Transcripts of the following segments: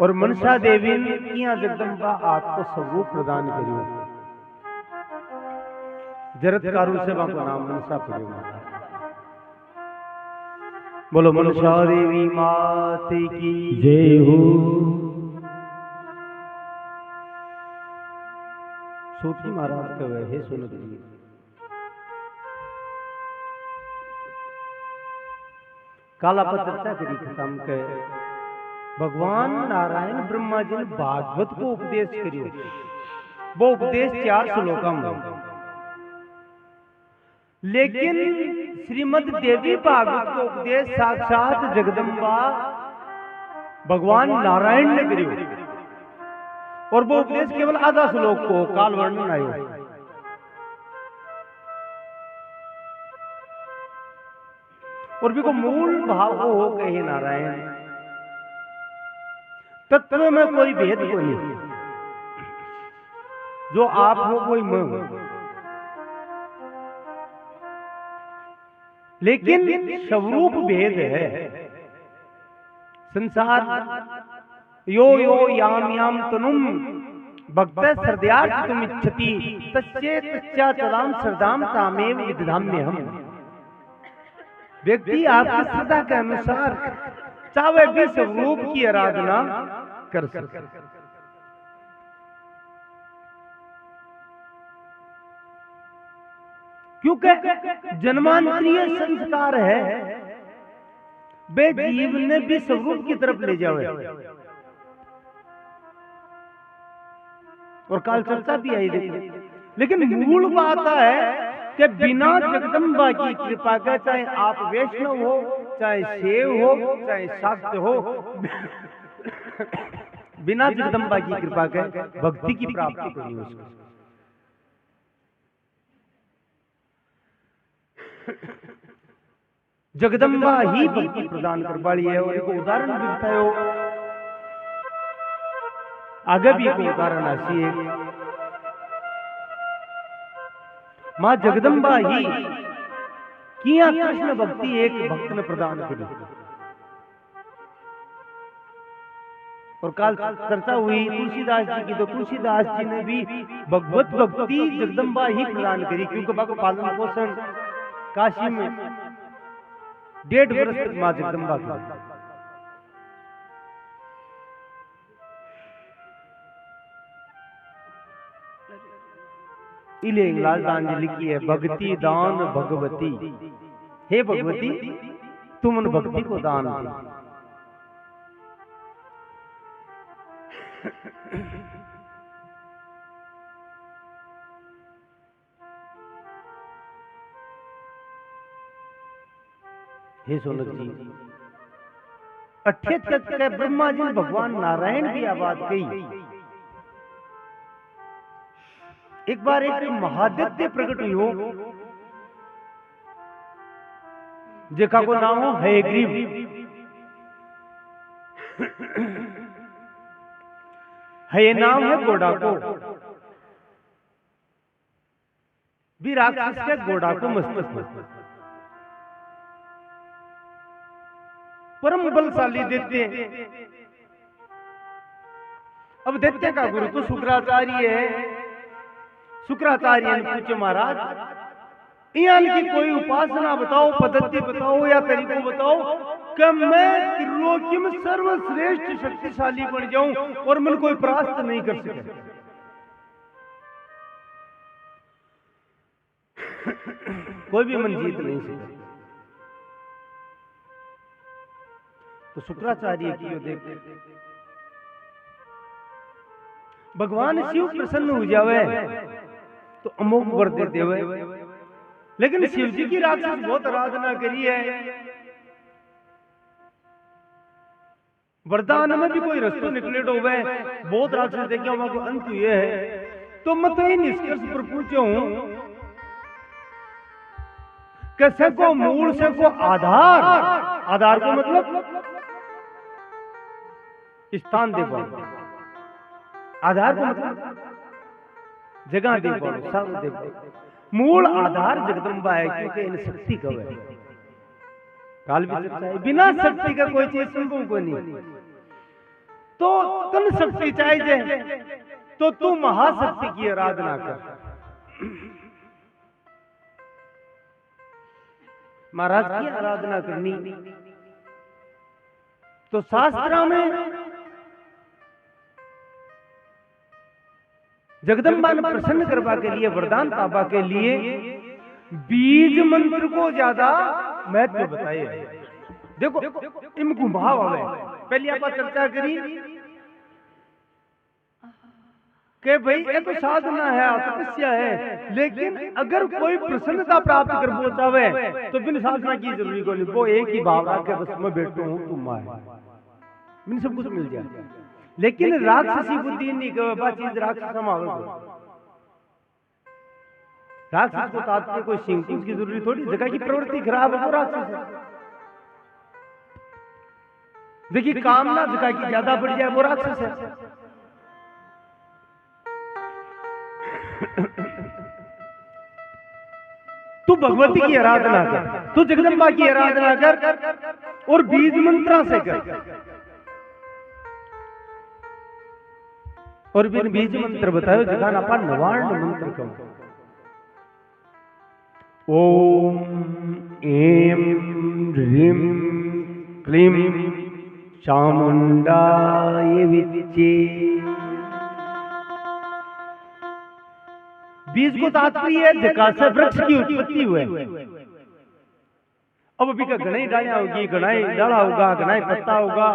और मनसा देवी ने किया जगदम्बा आपको स्वरूप प्रदान करियो। जरत्कारु से बाको नाम मनसा पड़ियो माता। बोलो मनसा देवी मात की जय हो। सूती महाराज कहे हे सुनत जी, काला पर चर्चा करी खत्म के भगवान नारायण ब्रह्मा जी ने भागवत को उपदेश करियो। वो उपदेश 4 श्लोकों में, लेकिन श्रीमद देवी भागवत को उपदेश साक्षात जगदम्बा भगवान नारायण ने करियो। और वो उपदेश केवल आधा श्लोक को काल वर्णन आयो। और भी को मूल भाव हो कहे नारायण, तत्व में कोई भेद को नहीं, जो आप हो कोई मैं हूं, लेकिन स्वरूप भेद है। संसार यो यो याम याम तनुम भक्त श्रद्धार्थ इच्छति तस्ये तस्या चलाम श्रद्धाम तामेव विदधाम्य हम। व्यक्ति आपकी श्रद्धा के अनुसार चाहे भी स्वरूप की आराधना कर सकते। क्योंकि जन्मांतरीय संस्कार है, वे जीव ने भी स्वरूप की तरफ ले जावे। और काल चर्चा भी आई देखो, लेकिन मूल बात है कि बिना जगदम्बा की कृपा के, चाहे आप वैष्णव हो, चाहे सेव हो, चाहे शाक्त हो, बिना जगदम्बा की कृपा के भक्ति की प्राप्ति को नहीं हो सकती। जगदम्बा ही भक्ति प्रदान कर वाली है। और एक उदाहरण भी बतायो, आगे भी एक उदाहरण ऐसी है, मां जगदम्बा ही किया कृष्ण भक्ति एक भक्त ने प्रदान करी। और काल चर्चा हुई तुलसीदास जी की, तो तुलसीदास जी ने भी भगवत भक्ति जगदम्बा ही प्रदान करी। क्योंकि बाको पालन पोषण काशी में 1.5 वर्ष तक मां जगदम्बा की। इले लालदान जी लिखी है, भक्ति दान भगवती, हे भगवती तुम उन भक्ति को दान दे। हे सोनक जी, 78 के ब्रह्मा जी भगवान नारायण की आवाज कही। एक बार एक महादित्य प्रकट हुई हो, जेका को नाम हो हयग्रीव। हय नाम है गोडा को, भी राक्षस के गोडा को मस्तक में। परम बलशाली दैत्य। अब दैत्य का गुरु तो शुक्राचार्य है। शुक्राचार्य ने पूछे, महाराज यहाँ की कोई उपासना बताओ, पद्धति बताओ या तरीको बताओ कि मैं त्रिलोकी में सर्वश्रेष्ठ शक्तिशाली बन जाऊं और मन कोई परास्त नहीं कर सके। कोई भी मन जीत नहीं सके। तो शुक्राचार्य की देख भगवान शिव प्रसन्न हो जावे तो अमोघ वर देते हुए, लेकिन शिव जी की राक्षस बहुत आराधना करी है, वरदान में भी कोई रास्ता निकले डोबे, बहुत राक्षस देखे वहां को अंत हुए है। तो मैं तो ही निष्कर्ष पर पूछा हूं कैसे को मूल से को आधार, आधार को मतलब स्थान दे पाओ, आधार को मतलब जगह दे पाओ, सब दे पाओ। मूल आधार जगदम्बा है, क्योंकि इन शक्ति कब है, काल भी चर्चा है, बिना शक्ति का कोई चीज संभव को नहीं। तो तन शक्ति चाहिए, तो तू महाशक्ति की आराधना कर। महाराज की आराधना करनी तो शास्त्रा में जगदम्बा ने प्रसन्न करवा के लिए, वरदान पापा के लिए बीज मंत्र को ज्यादा महत्व बताए। देखो इनको भाव आवे, पहले आप चर्चा करी कि भाई ये तो साधना है, तपस्या है, लेकिन अगर कोई प्रसन्नता प्राप्त कर पहुंचावे तो बिन साधना की जरूरी को नहीं। वो एक ही भाव रख के बस मैं बैठू हूं, तुम आए, बिन सब कुछ मिल जाए। लेकिन राक्षसी बुद्धि नहीं कहे चीज राक्षस राक्षस को तात्पर्य कोई सिंह की जरूरी थोड़ी, जगह की प्रवृत्ति खराब है तो राक्षस है। देखिए कामना जगह की ज्यादा बढ़ जाए वो राक्षस है। तू भगवती की आराधना कर, तू जगदम्बा की आराधना कर और बीज मंत्रा से कर। और बिन बीज मंत्र बताओ जगह ना अपन नवार्ण मंत्र कहो। ओम एम ह्रीम क्लीम चामुंडाय विच्चे। बीज को तात्पर्य है जगह से वृक्ष की उत्पत्ति हुए। अब अभी का घना डालियां होगी, घना डाला होगा, घना पत्ता होगा,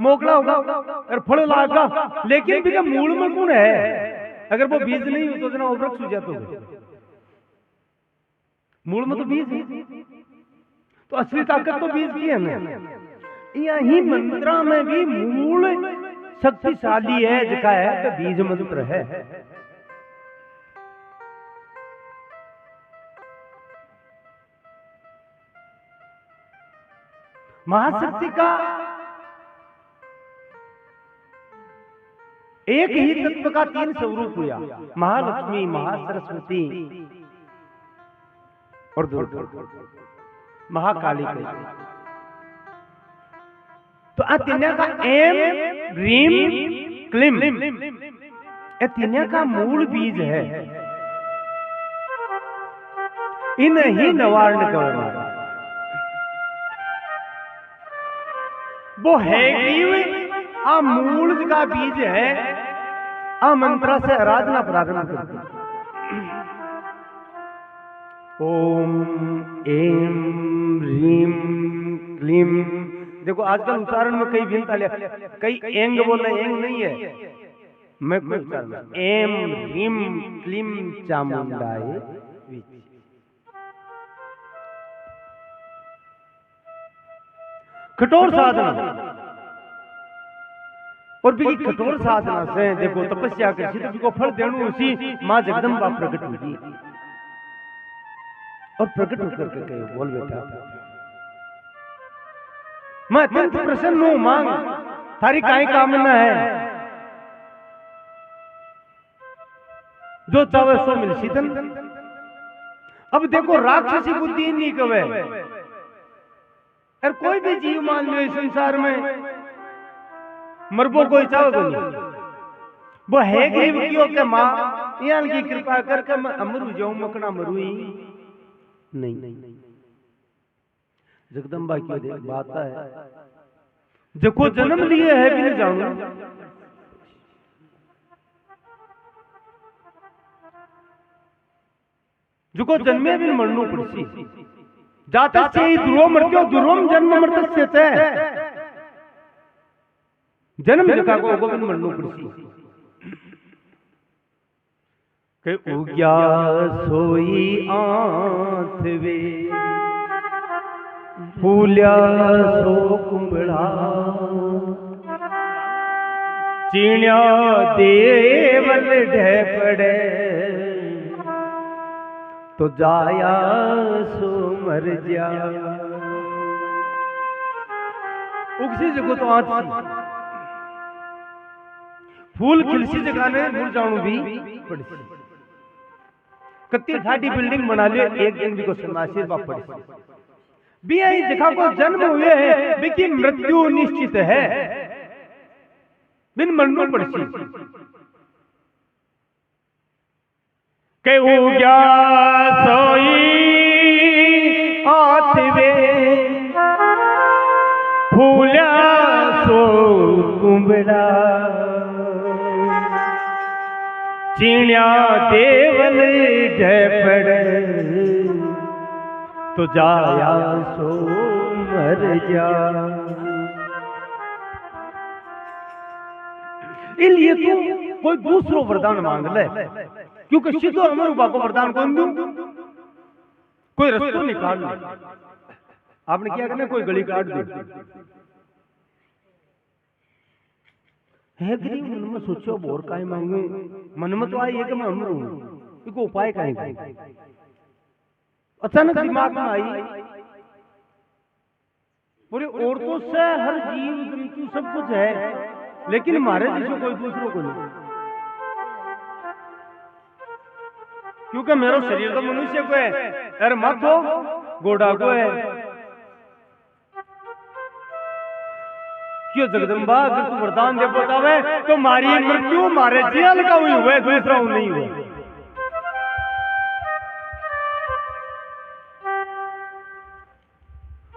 मोकला होगा और फल लागा, लेकिन भी का मूल में कौन है? अगर वो बीज नहीं हो तो जना वो वृक्ष हो जाता होगा। मूल में तो बीज है, तो असली ताकत तो बीज की है ना। यही मंत्रा में भी मूल शक्तिशाली है, जगह है तो बीज मंत्र है। महाशक्ति का एक ही तत्व का तीन स्वरूप हुआ, महालक्ष्मी, महासरस्वती और दुर्गा, महाकाली। तो तीनों का एम ह्रीम क्लीम, ये तीनों का मूल बीज है। इन्हीं नवार्ण का वो है आ मूल का बीज है। आ मंत्रा से आराधना प्रारंभ करते। ओम एम ह्रीम क्लीम। देखो आजकल उच्चारण में कई भिन्नता ले, कई एंग बोल रहे, एंग नहीं है, मैं एम ह्रीम क्लीम चामुंडाय। कठोर साधना, और भी कठोर साधना से देखो तपस्या कर सिद्ध को फल देनु उसी मां जगदम्बा प्रकट हुई और प्रकट होकर के कहे, बोल बेटा मैं अत्यंत प्रसन्न हूं, मांग थारी काई कामना है, जो चाहे सो मिल सीधन। अब देखो राक्षसी बुद्धि नहीं कवे, और कोई भी जीव मान लो इस संसार में मरबो कोई चाहो को नहीं, वो है गरीब क्यों के मां यहाँ की कृपा करके मैं अमरू जाऊं, मकना मरू ही नहीं। जगदम्बा की बात है, देखो जन्म लिए है भी नहीं जाऊंगा, जो जन्मे भी मरनू पड़सी, जाता से ही दुरो मृत्यो दुरोम जन्म मृत्य से जन्म जगह को गोविंद मरनू पड़सी के उग्या सोई आंथ वे फूल्या सो कुंबड़ा चीण्या देवल ढह पड़े तो जाया सो मर जा। उगसी जगह तो आज फूल खिलसी जगह ने भूल जाऊं भी पड़ी, कत्ती ठाटी बिल्डिंग बना लियो, एक दिन भी को समाशीर बाप पड़ी भी आई जगह को जन्म हुए है, लेकिन मृत्यु निश्चित है। बिन मनू पड़सी के उग्या सोई आतवे फूल्या सो कुंबड़ा चीण्या देवल ढपड़ तो जाया सो मर जा। इसलिए तू कोई दूसरो वरदान मांग ले, क्योंकि सीधो अमर को वरदान कौन दूं? कोई रास्ता निकाल ले। आपने क्या करना, कोई गली काट दे है गरीब मन में सोचो बोर काहे मांगू, मन में तो आई है कि मैं अमर हूं, इसको उपाय काहे करें। अचानक दिमाग में आई पूरे औरतों से हर जीव जंतु सब कुछ है, लेकिन हमारे जैसे कोई दूसरों को नहीं, क्योंकि मेरा शरीर तो मनुष्य को है, अरे मत हो घोड़ा को है। क्यों जगदम्बा, अगर तू वरदान दे बतावे तो मारी मृत्यु मारे जेल का हुई हुआ, दूसरा नहीं हुआ।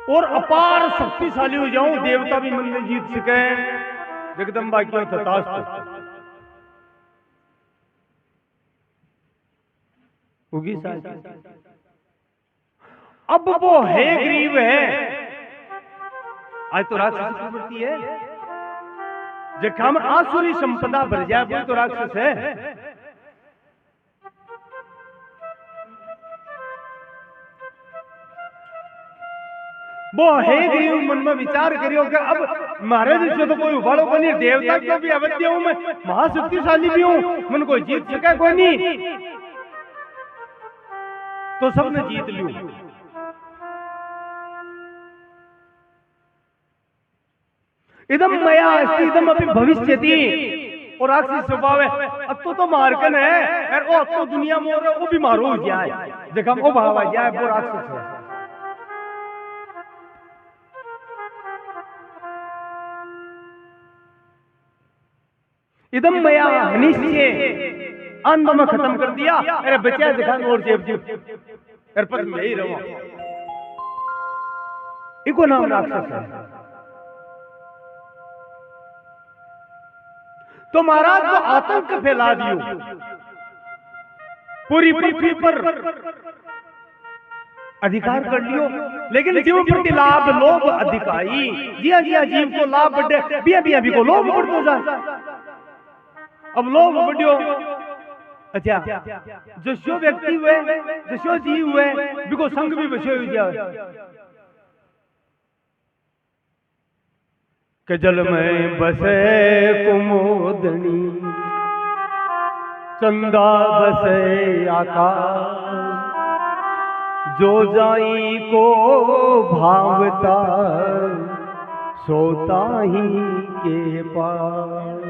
और अपार शक्तिशाली हो जाऊं, देवता भी मन में जीत सके। जगदम्बा क्यों तथास्तु होगी साथ। अब वो है गरीब है, आज तो राक्षस की प्रवृत्ति है, जब हम आसुरी संपदा भर जाए वो तो राक्षस है। वो है गरीब मन में विचार करियो कि अब महाराज से तो कोई उबाड़ो को नहीं, देवता को भी अवध्य हूं मैं, महाशक्तिशाली भी हूं, मन कोई जीत सके कोई नहीं, तो सबने जीत लू। इदम मया अस्ति इदम अपि भविष्यति, और राक्षस स्वभाव है, अब तो मारकन है, और वो तो दुनिया में और वो भी मारो हो जाए, जब वो भावा जाए वो राक्षस है। इदम मया निश्चय अंत में खत्म कर दिया, अरे बचा दिखा और जेब अरे पर मैं ही रहूं, इको नाम राक्षस है। तो महाराज को आतंक फैला दियो पूरी पृथ्वी पर, अधिकार कर लियो, लेकिन जीव प्रति लाभ लोभ अधिकारी, जिया जिया जीव को लाभ बढ़े बिया बिया भी को लोभ बढ़तो जा। अब लोभ बढ़ियो, अच्छा जसो व्यक्ति हुए जसो जीव हुए बिको संग भी बसो हो जाए। के जल में बसे कुमोदनी, चंदा बसे आकाश, जो जाई को भावता सोता ही के पास।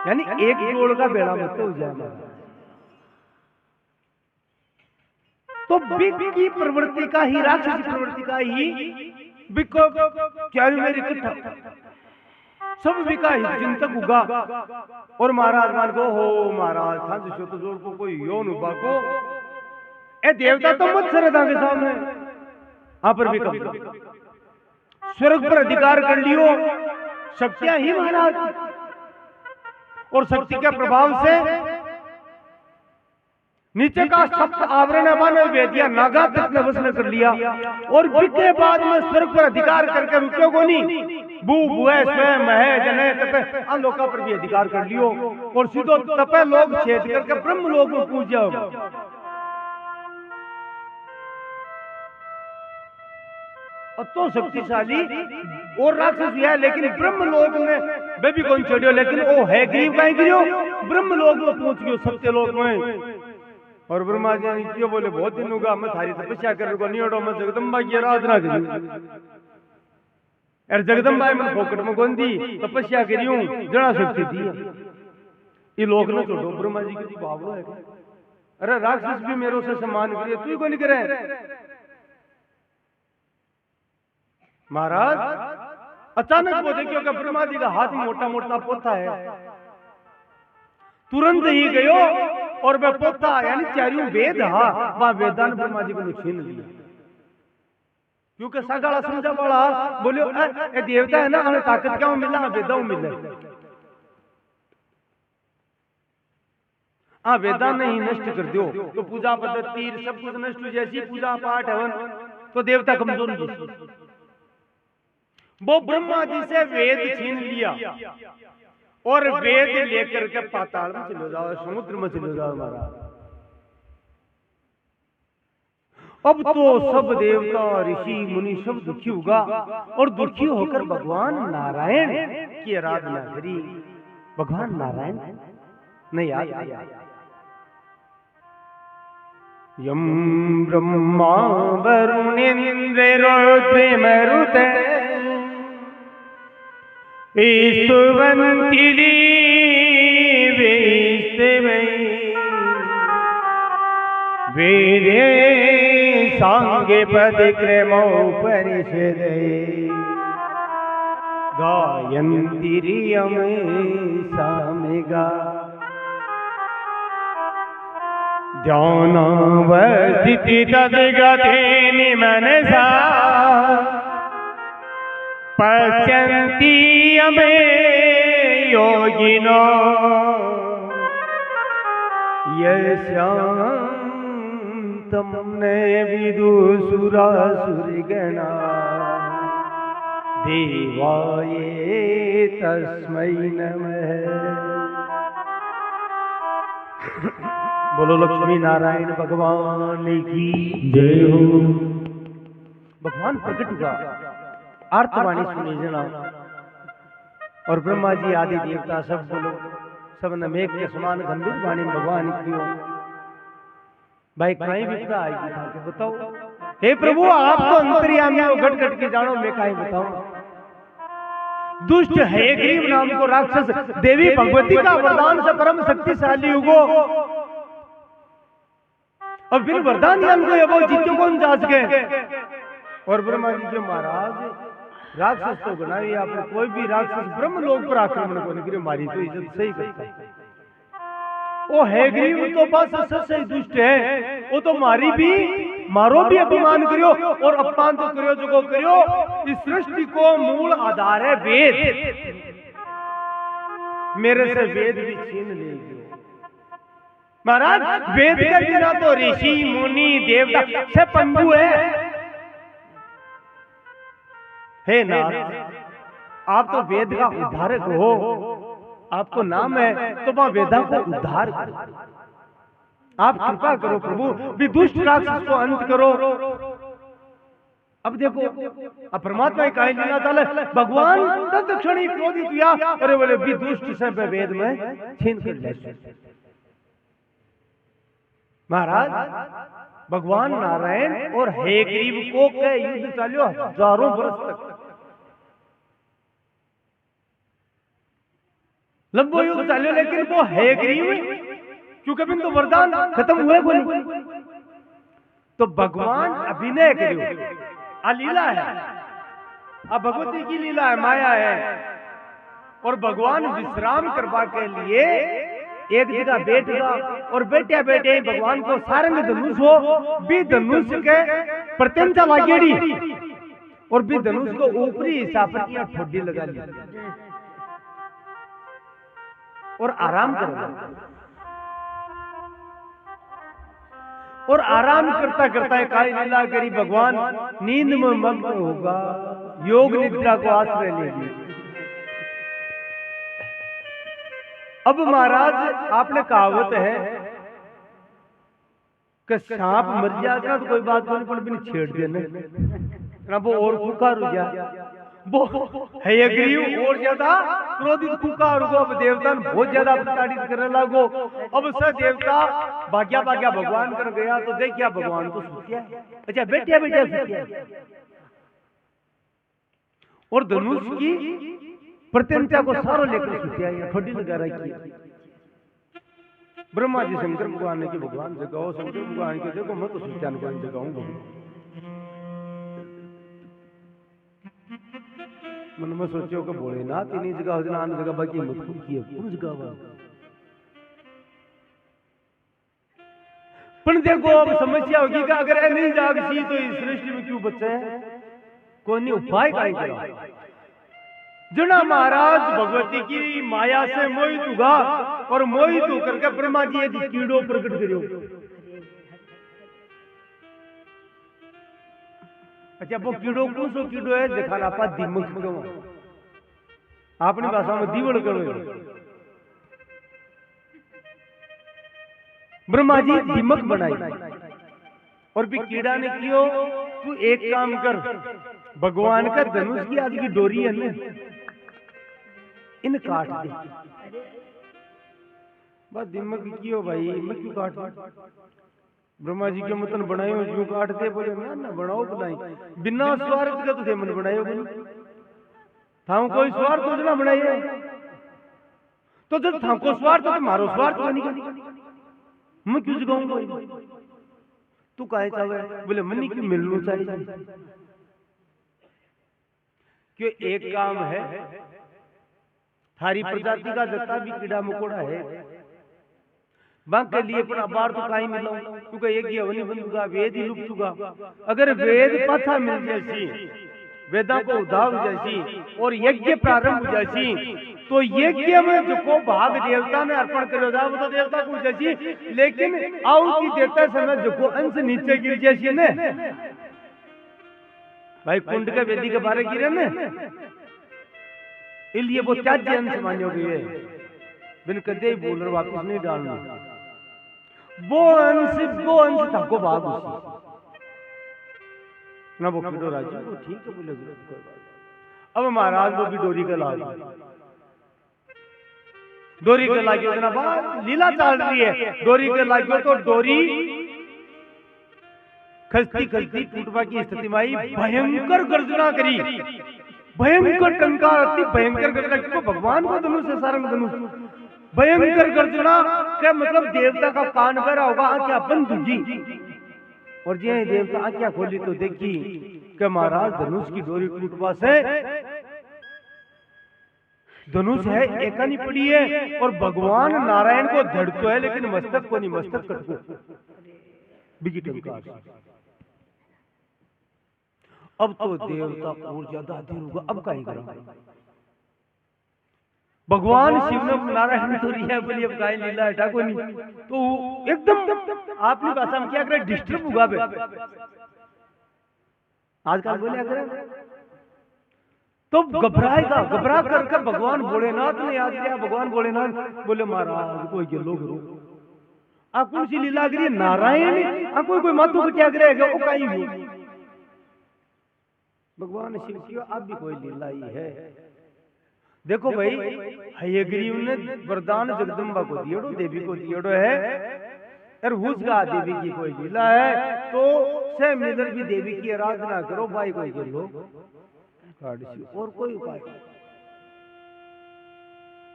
यानी एक जोड़ का बेड़ा मत हो जाए। तो बिक की प्रवृत्ति का ही, राक्षसी प्रवृत्ति का ही बिको क्या मेरी इकट्ठा सब बिका ही चिंतक उगा। और महाराज मान को हो महाराज था जिसो तो जोर को कोई योन उबा को ए देवता तो मत सरे था के सामने आप पर भी कब स्वर्ग पर अधिकार कर लियो, शक्तियां ही महाराज, और शक्ति के प्रभाव से नीचे का सप्त आवरण मानव वेदिया नागा तक ने वश में कर लिया, और बिके बाद में स्वर्ग पर अधिकार करके रुको को नहीं, बू बुए स्वयं है जने तपे अलोका पर भी अधिकार कर लियो, और सीधो तपे लोग छेद करके ब्रह्म लोक में पूज जाओ। तो शक्तिशाली और राक्षस है, लेकिन ब्रह्म लोक में वे भी कौन छोड़ियो, लेकिन वो है गरीब कहीं गिरियो ब्रह्म लोक में पहुंच गयो सत्य लोक में। और ब्रह्मा जी ने क्यों बोले बहुत दिन होगा मैं थारी तपस्या कर को नियोडो मैं जगदम्बा की आराधना करी, यार जगदम्बा में फोकट में कौन दी तपस्या करियो जड़ा शक्ति दी ये लोक में छोड़ो। ब्रह्मा जी की बावड़ो है, अरे राक्षस भी मेरे से सम्मान करिए तू को नहीं करे। महाराज अचानक वो देखियो कि ब्रह्मा जी का हाथ में मोटा मोटा पोथा है। तुरंत ही गयो और वह पोथा यानी चारियों वेद वह वेदान ब्रह्मा जी को छीन लिया। क्योंकि सगाला समझा वाला बोलियो ए देवता है ना, हमें ताकत क्या मिला, वेदा मिले। हाँ वेदा ने ही नष्ट कर दियो तो पूजा पद्धति सब कुछ नष्ट हो, जैसी पूजा पाठ हवन तो देवता कमजोर हो। वो ब्रह्मा जी से वेद छीन लिया और वेद लेकर के पाताल में चले जाओ, समुद्र में चले जाओ महाराज। अब तो सब देवता ऋषि मुनि सब दुखी होगा और दुखी होकर भगवान नारायण की आराधना करी। भगवान नारायण ने याद किया, यम ब्रह्मा वरुणेन्द्र रुद्र मरुत स्तुवन्ति वेदे सांगे पदिक्रमोपनिषदे गायन्ति रियं सामिगा ध्यानावस्थिति तद्गतेन मनसा पश्यन्ति यमे योगिनो यस्यान्तं न विदुसुरासुरगणा देवाय तस्मै नमः। बोलो लक्ष्मी नारायण भगवान की जय हो। भगवान प्रकट हुआ, आर्तवाणी सुनी जना और ब्रह्मा जी आदि देवता सब बोलो, सब ने मेघ के समान गंभीर वाणी भगवान की हो। भाई कहीं विपदा आएगी था कि बताओ, हे प्रभु आप तो अंतर्यामी हो, घट घट के जानो, मैं कहीं बताऊं। दुष्ट हयग्रीव नाम को राक्षस देवी भगवती का वरदान से परम शक्तिशाली हुगो और बिन वरदान ज्ञान को अब जीत्यो कौन जांच गए। और ब्रह्मा जी के महाराज राक्षस तो बनाई आपने, कोई भी राक्षस ब्रह्म लोक पर आक्रमण को निकले मारी तो इज्जत सही करता है। वो हयग्रीव तो बस सबसे दुष्ट है, वो तो मारी भी मारो भी अपमान करियो और अपमान तो करियो जो को करियो। इस सृष्टि को मूल आधार है वेद, मेरे से वेद भी छीन लेगी महाराज। वेद के बिना तो ऋषि मुनि देवता सब पंगु है। हे नाथ आप तो वेद का उद्धारक हो, आपको नाम है तो वह वेदा को उद्धार करो। आप कृपा करो प्रभु, भी दुष्ट राक्षस को अंत करो। अब देखो अब परमात्मा ही कहीं लीला चाले, भगवान तत्क्षणी क्रोधित हुआ, अरे बोले भी दुष्ट से वेद में छीन कर ले। महाराज भगवान नारायण और हयग्रीव को के युद्ध चालियो हजारों वर्ष तक, लंबो युद्ध चालियो, लेकिन वो हयग्रीव क्योंकि बिन तो वरदान खत्म हुए बोले तो भगवान अभिनय करियो। लीला है, अब भगवती की लीला है, माया है। और भगवान विश्राम करवा के लिए एक जगह बैठेगा और बैठे बैठे भगवान को सारंग धनुष हो, भी धनुष के प्रत्यंता लागेड़ी और भी धनुष को ऊपरी हिस्सा पर ठोडी लगा ली और आराम करेगा। और आराम करता करता काई लीला करी, भगवान नींद में मग्न होगा, योग निद्रा को आश्रय लेगी। अब महाराज आपने कहावत है कि सांप मर जाएगा तो कोई बात नहीं, पर बिन छेड़ देने ना वो और फुकार हो जाए। वो हयग्रीव और ज्यादा क्रोधित फुकार हो, अब देवता बहुत ज्यादा प्रताड़ित करने लगो। अब से देवता भाग्या भाग्या भगवान कर गया तो देखिया भगवान तो सुतिया, अच्छा बैठिया बैठिया सुतिया और धनुष की प्रत्यंता को सारो लेकर सुतिया ठोडी लगा रखी। ब्रह्मा जी शंकर भगवान ने कि भगवान जगाओ, शंकर भगवान के देखो मैं तो सुतिया जगाऊंगा। मन में सोचो कि भोलेनाथ इन्हीं जगह हो जाना जगह बाकी मत की कौन जगह पर देखो अब समस्या होगी कि अगर ये नहीं जागसी तो इस सृष्टि में क्यों बचे हैं कोई नहीं उपाय काई करा जना महाराज भगवती की माया से मोहित हुआ और मोहित होकर के ब्रह्मा जी एक कीड़ो प्रकट करियो। अच्छा वो कीड़ो कौन सो कीड़ो है जखान आपा दिमक कहो अपनी भाषा में दीवड़ करो। ब्रह्मा जी दिमक बनाई और भी कीड़ा ने कियो तू एक काम कर भगवान का धनुष की आज की डोरी है ना इन काट दे बस दिमक कियो भाई मैं क्यों काट ब्रह्मा जी के मतन बनायो क्यों काटते बोले ना बनाओ बनाई बिना स्वार्थ का तुझे मन बनायो था कोई स्वार्थ तो ना बनाइए तो जब था को स्वार्थ तो मारो स्वार्थ बनी मैं क्यों जगाऊंगा तू काहे चाहे बोले मनी की मिलना चाहिए क्यों एक काम है थारी प्रजाति का जता भी कीड़ा मकोड़ा है बांग के लिए पर अबार तो काई मिला क्योंकि एक ये वनी बंदूगा वेद ही लुप्त होगा अगर वेद पाथा मिल जैसी वेदा को उधाव जैसी और यज्ञ प्रारंभ जैसी तो यज्ञ में जो को भाग देवता ने अर्पण करो वो तो देवता को जैसी लेकिन आहुति देते समय जो को अंश नीचे गिर जैसी ने भाई कुंड के वेदी के बारे गिरे ने इसलिए वो त्याज्य अंश मान्यो गए बिन कदे बोल रहे वापस नहीं डालना वो अंश तको भाग उसी ना वो कीड़ो राजी वो ठीक है बोले अब महाराज वो भी डोरी का लाग डोरी के लागी उतना बात लीला चल रही है डोरी के लागियो तो डोरी खसती खसती टूटवा की स्थिति में आई भयंकर गर्जना करी भयंकर टंकार अति भयंकर गर्जना क्योंकि भगवान को धनुष है सारंग धनुष भयंकर गर्जना क्या मतलब देवता का कान भरा होगा आंखें बंद होगी और जी देवता आंखें खोली तो देखी कि महाराज धनुष की डोरी टूटवा से धनुष है एकानी पड़ी है और भगवान नारायण को धड़तो है लेकिन मस्तक को नहीं मस्तक कटको बिगी टंकार अब तो देवता और ज्यादा देर होगा अब का ही करा भगवान शिव ने नारायण तो रिया बोली अब गाय लीला हटा को नहीं तो एकदम आपकी भाषा में क्या करे डिस्टर्ब होगा बे आजकल बोले अगर तो घबराएगा घबरा करके भगवान भोलेनाथ ने याद किया भगवान भोलेनाथ बोले महाराज कोई के लोग रो आप कौन सी लीला करिए नारायण आप कोई माथों को क्या करेगा वो कहीं भी भगवान शिव की अब भी कोई लीला ही है देखो भाई हयग्रीव ने वरदान जगदम्बा को दियोड़ो देवी को दियोड़ो है और हुसगा देवी की कोई लीला है तो से मिलकर भी देवी की आराधना करो भाई कोई के लोग और कोई उपाय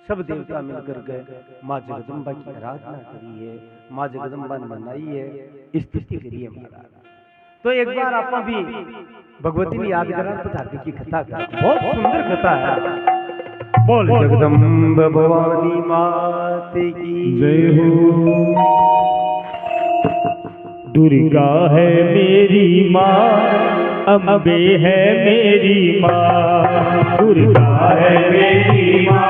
सब देवता मिलकर गए माँ जगदम्बा की आराधना करी है माँ जगदम्बा ने मनाई है स्थिति करी है महाराज तो एक बार आप भी भगवती ने याद करा पधारती की कथा बहुत सुंदर कथा है बोल जगदम्ब भवानी मात की जय हो। दुर्गा है मेरी माँ अम्बे है मेरी माँ दुर्गा है मेरी माँ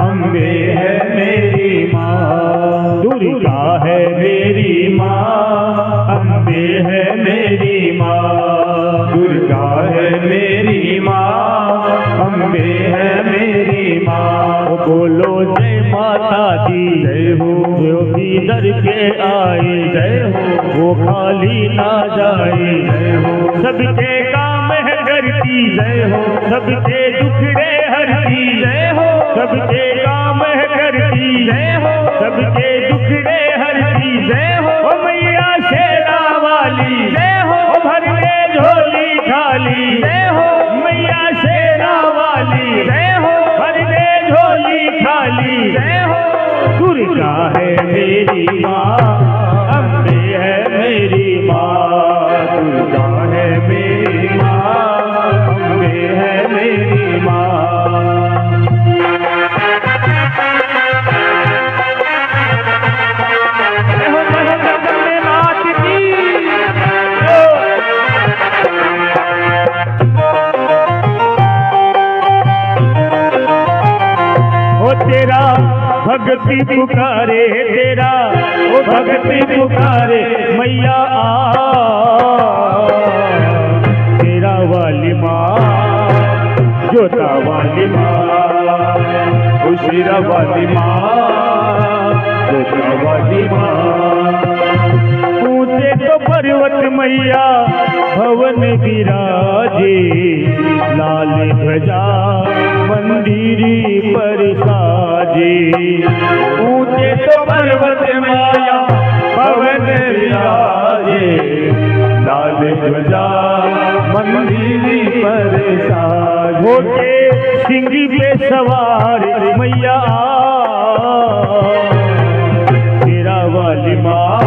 अम्बे है मेरी माँ दुर्गा है मेरी माँ अम्बे है मेरी माँ दुर्गा है मेरी माँ अम्बे है मेरी माँ बोलो जय माता दी जय हो जो भी दर के आए जय हो वो खाली ना जाए जय हो सबके काम है करती जय हो सबके दुखड़े हरती जय हो सबके काम है करती जय हो सबके दुखड़े हरती जय हो मैया शेरा वाली जय हो भर ले झोली खाली जय हो मैया शेरा वाली जय हो भर ले झोली खाली जय हो दुर्गा है मेरी माँ अम्बे है मेरी माँ दुर्गा है मेरी माँ अम्बे है मेरी माँ। तेरा भक्ति पुकारे, तेरा ओ भक्ति पुकारे मैया आ, तेरा वाली माँ, जोता वाली माँ, उशीरा वाली माँ, जोता वाली माँ। ऊंचे तो पर्वत मैया भवन विराजे, लाल ध्वजा मंदिरी पर साजे। ऊंचे तो पर्वत माया भवन विराजे, लाल ध्वजा मंदिरी पर साजे। होके सिंगी पे सवार मैया तेरा वाली माँ,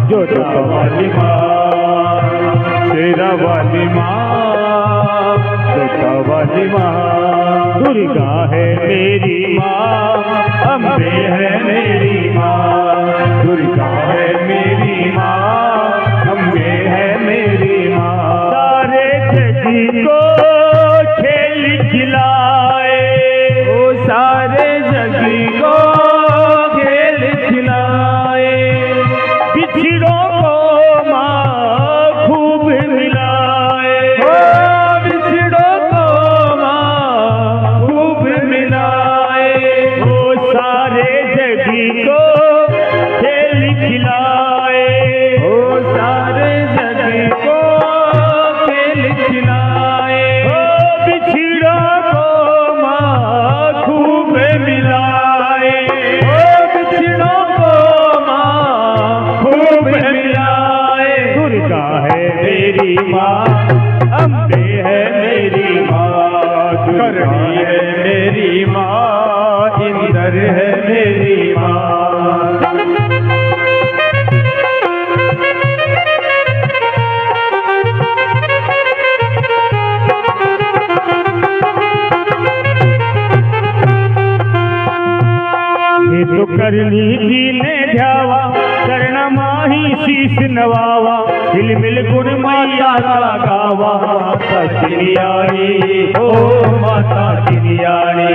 जोता वाली माँ, तेरा वाली माँ, जोता वाली माँ। दुर्गा है मेरी माँ, अम्बे है मेरी माँ। दुर्गा है मेरी माँ, अम्बे है मेरी माँ। सारे जगी को खेल खिलाए, ओ सारे जगी को खेल खिलाए। बिछड़ों को माँ खूब मिलाए, ओ बिछड़ों को माँ खूब मिलाए। ओ सारे जगी को खेल खिलाए, ओ सारे जगी को खेल खिलाए। ओ बिछड़ों को माँ खूब मिलाए, ओ बिछड़ों को माँ खूब मिलाए। दुर्गा है मेरी माँ, अम्बे है मेरी माँ। करणी है मेरी माँ, इंदर है मेरी माँ। ये तो करनी जी ने ध्यावा, करना माही शीश नवावा। हिल मिल गुण मैया का गावा, माता चिनियाणी ओ माता चिनियाणी,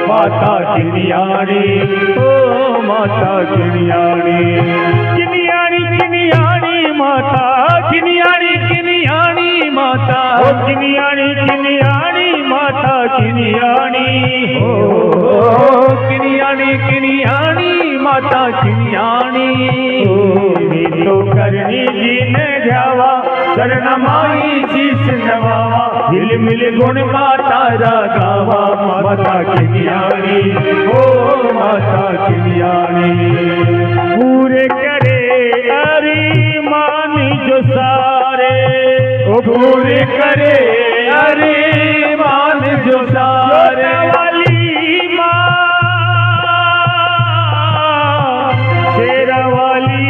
माता चिनियाणी ओ माता चिनियाणी। चिनियाणी चिनियाणी माता, चिनियाणी चिनियाणी माता, ओ चिनियाणी चिनियाणी माता चिनियाणी। ओ किनियाणी किनियाणी माता किनियाणी। तो करनी जी ने ध्यावा, करना माई शीश नवावा। हिल मिल गुण माता रागावा, माता किनियाणी ओ माता किनियाणी। पूरे करे अरे मान जो सारे, ओ पूरे करे अरे मान जो सारे। वाली माँ, शेरा वाली,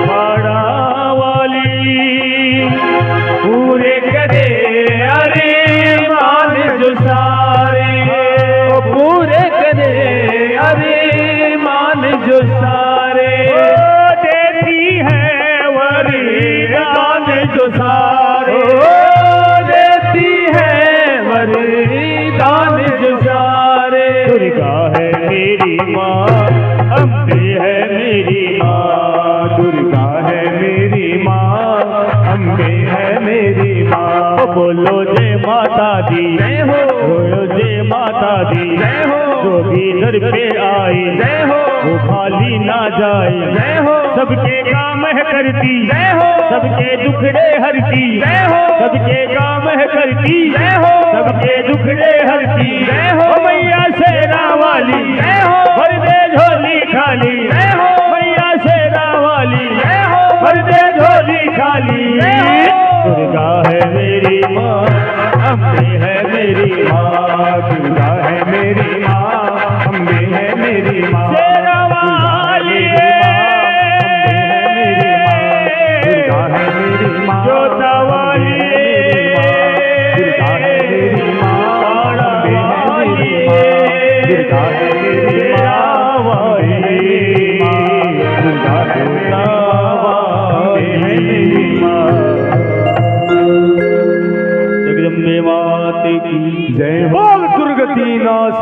बाड़ा वाली। पूरे करे अरे मान जो सारे, ओ पूरे करे अरे मान जो सारे। ओ देती है वरदान जो सारे, ओ देती है वरदान जो सारे। दुर्गा है मेरी माँ, अम्बे है मेरी माँ। दुर्गा है मेरी माँ, अम्बे है मेरी माँ। बोलो जय माता दी, जय हो, बोलो जय माता दी, जय हो। जो भी दर पे आए, जय हो, वो खाली ना जाए, जय हो। सबके काम है करती, जय हो, सबके दुखड़े हरती, जय हो। सबके काम है करती, जय हो, सबके दुखड़े हरती, जय हो। मैया शेरा वाली, जय हो, भर दे झोली खाली, जय हो। मैया शेरा वाली, जय हो, भर दे झोली खाली, जय हो। दुर्गा है मेरी माँ, अम्बे है मेरी माँ। दुर्गा है मेरी माँ, अम्बे है मेरी माँ। शेरा वाली है, अम्बे है मेरी माँ। दुर्गा है मेरी माँ, जोता वाली है।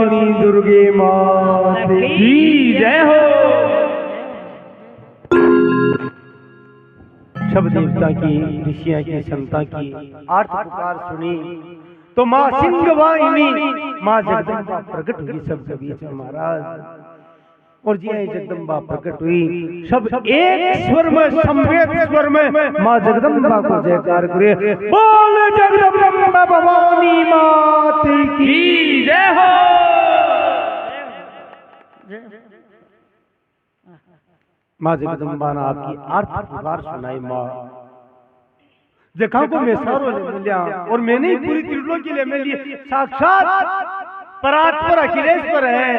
विनाशिनी दुर्गे माते की जय हो। सब देवता की, ऋषियों की, संता की आर्त पुकार सुनी तो माँ सिंह वाहिनी माँ जगदम्बा प्रकट हुई सबके बीच में महाराज। और जी जगदम्बा प्रकट हुई, सब एक स्वर में, संवेद स्वर में माँ जगदम्बा को जयकार करे, बोल जगदम्बा भवानी मात की जय हो। माँ जगदम्बा ने आपकी आर्त पुकार सुनाई। माँ देखा को मैं सारो ले मिलिया और मैंने ही पूरी त्रिलोकी ले मिली, साक्षात परात्पर अखिलेश्वर है,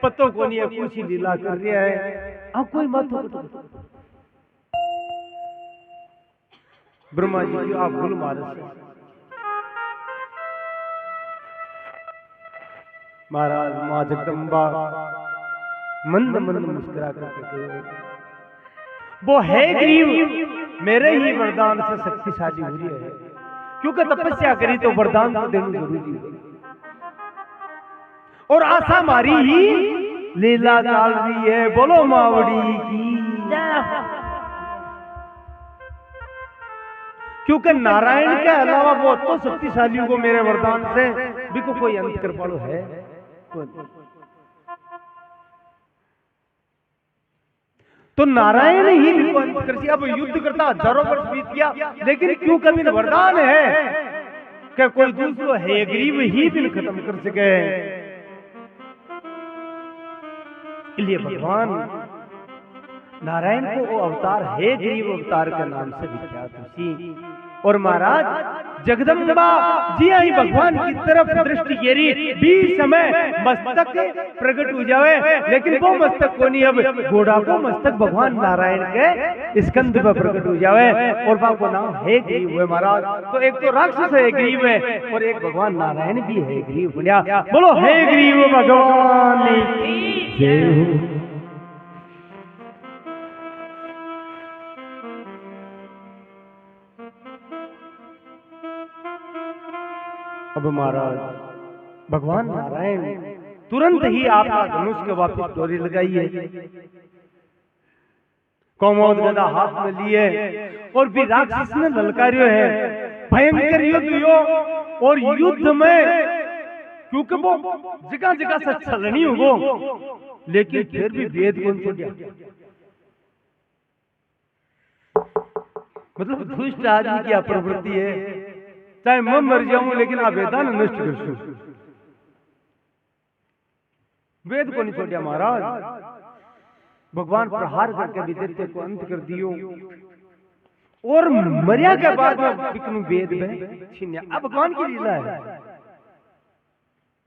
पत्तों को नहीं कुछ ही लीला कर रहा है। आप कोई मत हो ब्रह्मा जी आप भूल मारे महाराज। माँ जगदम्बा मंद मंद मुस्कुरा करके वो है ग्रीव मेरे ही वरदान से शक्तिशाली हुई है, क्योंकि तपस्या करी तो वरदान तो देना जरूरी है। और आशा मारी ही लीला चल रही है, बोलो मावड़ी की। क्योंकि नारायण के अलावा वो तो शक्तिशालियों को मेरे वरदान से भी को कोई अंत कर पालो है। तो नारायण ही भी को अंत कर, अब युद्ध करता हजारों वर्ष बीत गया, लेकिन क्यों कभी वरदान है कि कोई दूसरा है गरीब ही भी खत्म कर सके। इसलिए भगवान नारायण को वो अवतार है गरीब अवतार के नाम से विख्यात हुई। और महाराज जगदम्बा जी आई भगवान की तरफ दृष्टि गेरी, 20 समय मस्तक प्रकट हो जावे, लेकिन वो मस्तक को नहीं, अब घोड़ा को मस्तक भगवान नारायण के स्कंद पर प्रकट हो जावे, और बाप को नाम है गरीब हुए महाराज। तो एक तो राक्षस है गरीब है, और एक भगवान नारायण भी है गरीब बोलिया, बोलो है गरीब भगवान की जय हो। अब महाराज भगवान नारायण तुरंत ही आपका धनुष के वापस डोरी लगाई है, कौमोद गदा हाथ में लिए, और भी राक्षस ने ललकारियो है, भयंकर युद्ध हुआ। और युद्ध में क्योंकि वो जगह जगह से छलनी हो, लेकिन फिर भी वेद कौन छोड़ा, मतलब दुष्ट आदमी की प्रवृत्ति है, चाहे मैं मर जाऊं लेकिन आप वेदान नष्ट कर सू, वेद को नहीं छोड़ा महाराज। भगवान प्रहार करके विद्यार्थी को अंत कर दियो, और मरिया के बाद में विष्णु वेद में छीनिया। अब भगवान की लीला है।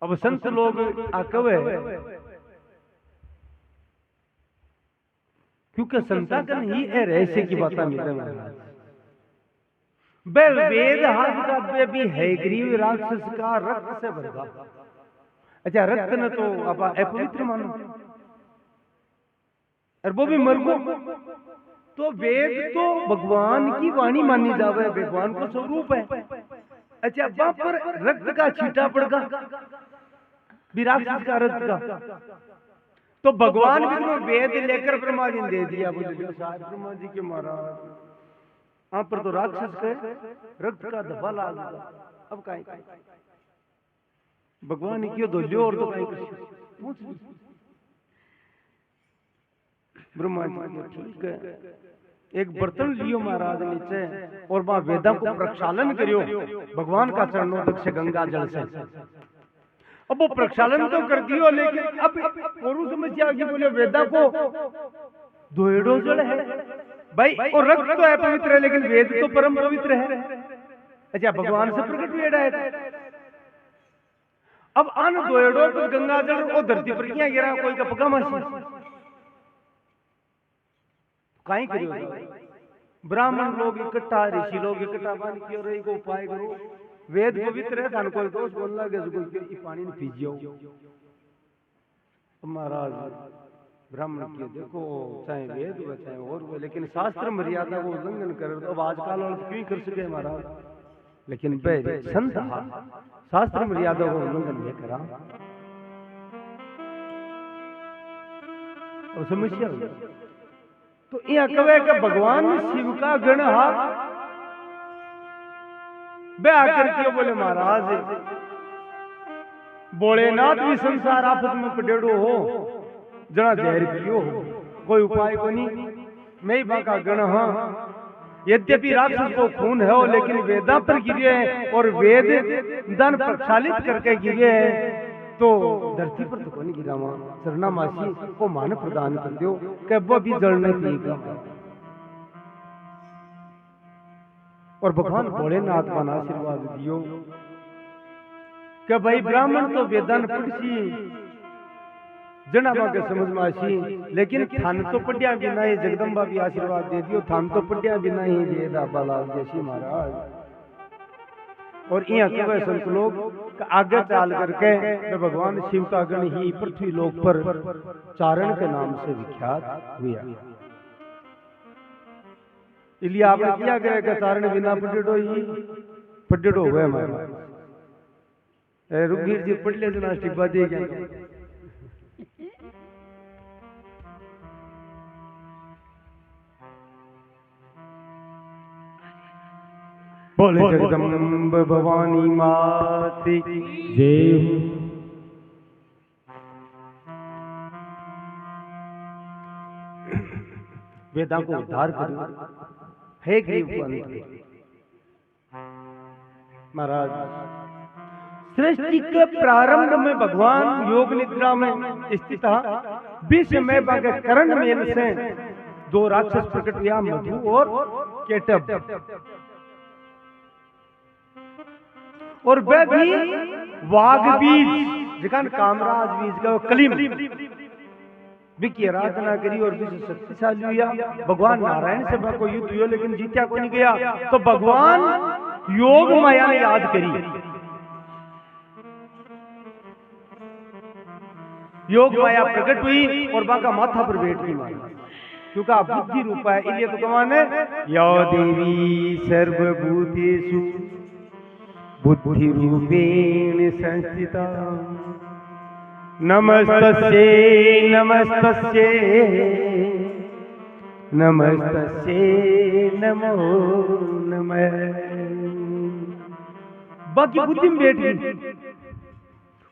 अब संत लोग आकवे, क्योंकि संताकन ही है रहस्य की बात मिलते महाराज। वेद हाथ का भी है गरीब राक्षस का रक्त से भरगा। अच्छा रक्त न तो आप अपवित्र मानो, और वो भी मर गो, तो वेद तो भगवान की वाणी मानी जावे, भगवान को स्वरूप है। अच्छा वहां पर रक्त का छींटा पड़गा, भी राक्षस का रक्त का, तो भगवान भी वेद लेकर ब्रह्मा जी ने दे दिया। बोले ब्रह्मा जी के महाराज वहां पर तो राक्षस के रक्त का धब्बा ला, अब कहीं भगवान ने क्यों धोलियो, और तो कहीं ब्रह्मा जी ठीक है, एक बर्तन लियो महाराज नीचे, और वहां वेदा को प्रक्षालन करियो भगवान का चरणोदक से गंगा जल से। अब वो प्रक्षालन तो कर दियो, लेकिन अब और समस्या की बोले वेदा को धोएड़ो जड़ है भाई, और रक्त तो है पवित्र है, लेकिन वेद तो परम पवित्र है। अच्छा भगवान से प्रकट वेड़ा है। अब अन धोएड़ो तो गंगा जल और धरती पर क्या गिरा, कोई का पका मासी कहीं करियो। ब्राह्मण लोग इकट्ठा, ऋषि लोग इकट्ठा बन के और एक उपाय करो, वेद पवित्र है, थान कोई दोष बोल लगे कोई पानी में पीजियो। महाराज ब्राह्मण की देखो, चाहे वेद हो चाहे और हो, लेकिन शास्त्र मर्यादा को उल्लंघन कर, तो अब आजकल और क्यों कर सके महाराज, लेकिन संत शास्त्र मर्यादा को उल्लंघन नहीं करा। और समस्या हुई। तो यहाँ कहे कि भगवान शिव का गण हा बे आकर के बोले महाराज भोलेनाथ भी संसार आफत में पडेड़ो हो जना जहर पियो हो कोई उपाय को नहीं मैं ही बाका गण हाँ यद्यपि राक्षस को खून है लेकिन वेदा पर गिरे हैं और वेद दान प्रक्षालित करके गिरे हैं तो धरती पर तो कौन गिरा वहां शरणामासी को मान प्रदान कर दो कि वो भी जलने पीएगा। और भगवान भोलेनाथ का आशीर्वाद दियो कि भाई ब्राह्मण तो वेदान पढ़सी जना के समझ में आसी लेकिन थान तो पढ़िया बिना ही जगदम्बा भी आशीर्वाद दे दियो थान तो पढ़िया बिना ही वेद बालाल जैसी महाराज। और यहाँ कहे संत लोग आगे चाल करके भगवान शिव का गण ही पृथ्वी लोक पर चारण के नाम से विख्यात हुआ। इसलिए आपने क्या कहे कि चारण बिना पटेडो हुए हमारे रुकवीर जी पढ़ ले जना टिब्बा दे गए। बोले जगदम्ब भवानी माती जय वेदा को उद्धार करो हे गरीब पंथ महाराज। सृष्टि के प्रारंभ में भगवान योग निद्रा में स्थित था। विष में करण मेल से दो राक्षस प्रकट हुआ मधु और केटब और वह भी वाघ बीज जिकान कामराज बीज का कलीम भी की आराधना करी और विश्व शक्तिशाली हुआ। भगवान नारायण से को युद्ध हुआ लेकिन जीत्या को नहीं गया तो भगवान योग माया ने याद करी। योग माया प्रकट हुई और बाका माथा पर बैठ गई माया क्योंकि आप बुद्धि रूप है इसलिए तो कमान है या देवी सर्वभूतेषु बुद्धि रूपेण संस्थिता नमस्तस्यै नमस्तस्यै नमस्तस्यै नमो नमः। बाकी बुद्धि में बैठ गई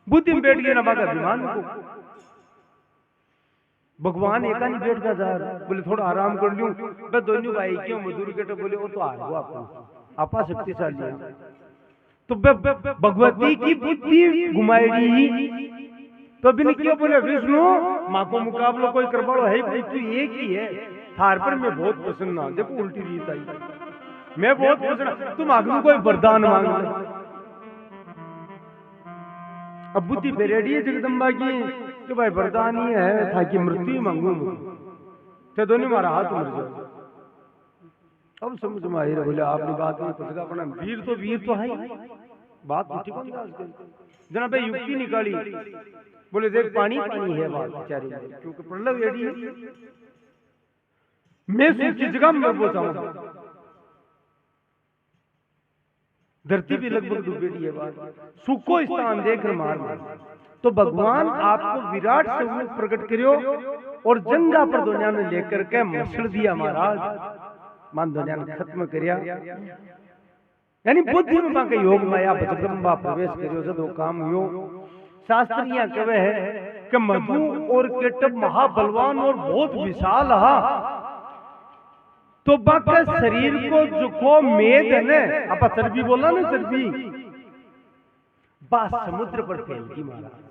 बुद्धि में बैठ गई ना बाका विमान को भगवान एका नहीं बैठ जा बोले थोड़ा आराम कर लूं मैं दोनों भाई क्यों मधुर के तो बोले वो तो हार गो आपा शक्तिशाली है तो भगवती की बुद्धि घुमाएगी तो बिन क्यों बोले विष्णु माँ को मुकाबला कोई करवाड़ो है कोई तू एक ही है थार पर मैं बहुत प्रसन्न हूं। देखो उल्टी रीत आई मैं बहुत प्रसन्न तुम आगे कोई वरदान मांग ले। अब बुद्धि बेरेडी है जगदम्बा की कि भाई वरदान ही है था कि मृत्यु मांगू तो दोनों मारा हाथ मर जाओ। अब समझ में आई बोले आपने बात नहीं पता अपना वीर तो है बात तो ठीक जना भाई युक्ति निकाली बोले देख पानी पानी है बात बेचारी क्योंकि प्रलव एडी है मैं सूखी जगह में पहुंचाऊंगा धरती भी लगभग डूबेड़ी है बात सूखो स्थान देख मार तो भगवान आपको विराट स्वरूप प्रकट करियो और जंगा पर दुनिया में लेकर के मसल दिया महाराज मान दुनिया ने खत्म करिया यानी बुद्धि में बाके योग माया जगदम्बा प्रवेश करियो जदो काम हुयो। शास्त्रीय कहे है कि मधु और केटब महाबलवान और बहुत विशाल हा तो बाके शरीर को जुखो मेद है ने आप चर्बी बोला ना चर्बी बा समुद्र पर फैलती महाराज।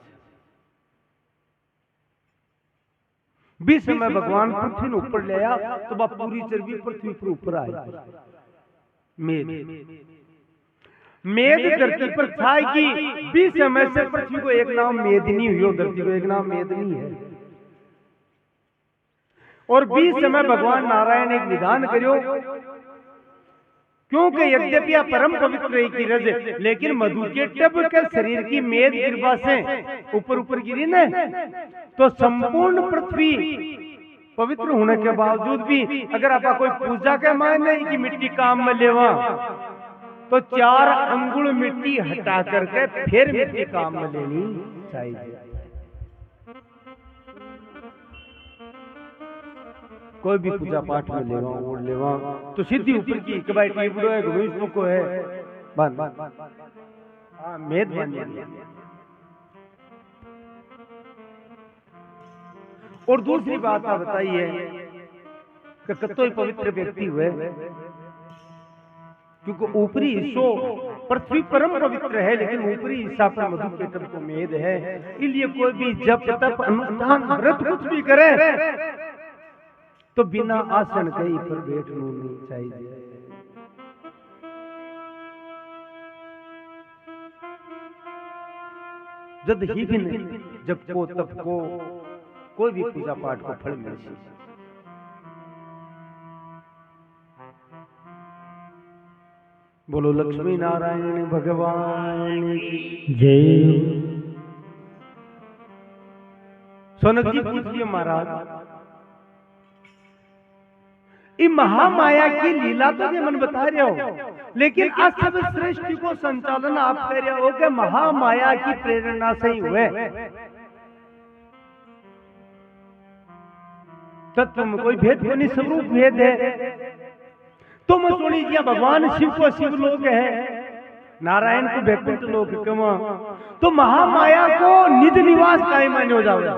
भी समय भगवान पृथ्वी ने ऊपर ले आया तो बा पूरी चर्बी पृथ्वी पर ऊपर आई मेद धरती पर छाएगी। 20 समय से पृथ्वी को एक नाम मेदिनी हुई धरती को एक नाम मेदिनी है और 20 समय भगवान नारायण एक विधान करियो क्योंकि यद्यपि परम पवित्र एक ही रज लेकिन मधु के टब के शरीर की मेद गिरवा से ऊपर गिरी न तो संपूर्ण पृथ्वी पवित्र होने के बावजूद भी अगर आप कोई पूजा के मायने की मिट्टी काम में लेवा तो 4 अंगुल मिट्टी हटा करके फिर मिट्टी काम में लेनी चाहिए। कोई भी पूजा पाठ में लेवा ओढ़ लेवा तो सीधी ऊपर की कबाई टेबलो है घुसनो को है बन हां मेद बन गया। और दूसरी बात आप बताइए कि कतोई पवित्र व्यक्ति हुए क्योंकि ऊपरी हिस्सों पृथ्वी परम पवित्र है लेकिन ऊपरी हिस्सा पर मधु पेटम को मेद है। इसलिए कोई भी जप तप अनुष्ठान व्रत कुछ भी करे तो बिना आसन कहीं पर बैठना नहीं चाहिए। जब ही भी नहीं जब को तप को कोई भी पूजा पाठ को फल मिल सके। बोलो लक्ष्मी नारायण भगवान की जय। सोनक जी पूछिए महाराज ये महामाया की लीला तो ये मन बता रहे हो लेकिन आज सब सृष्टि को संचालन आप कह रहे हो कि महामाया की प्रेरणा से ही हुए। तत्व में कोई भेद को नहीं स्वरूप भेद है। तुम सुनीजिए भगवान शिव को शिव लोग है नारायण को वैकुंठ लोग कमा तो महामाया को निज निवास काहे मान्यो जावे।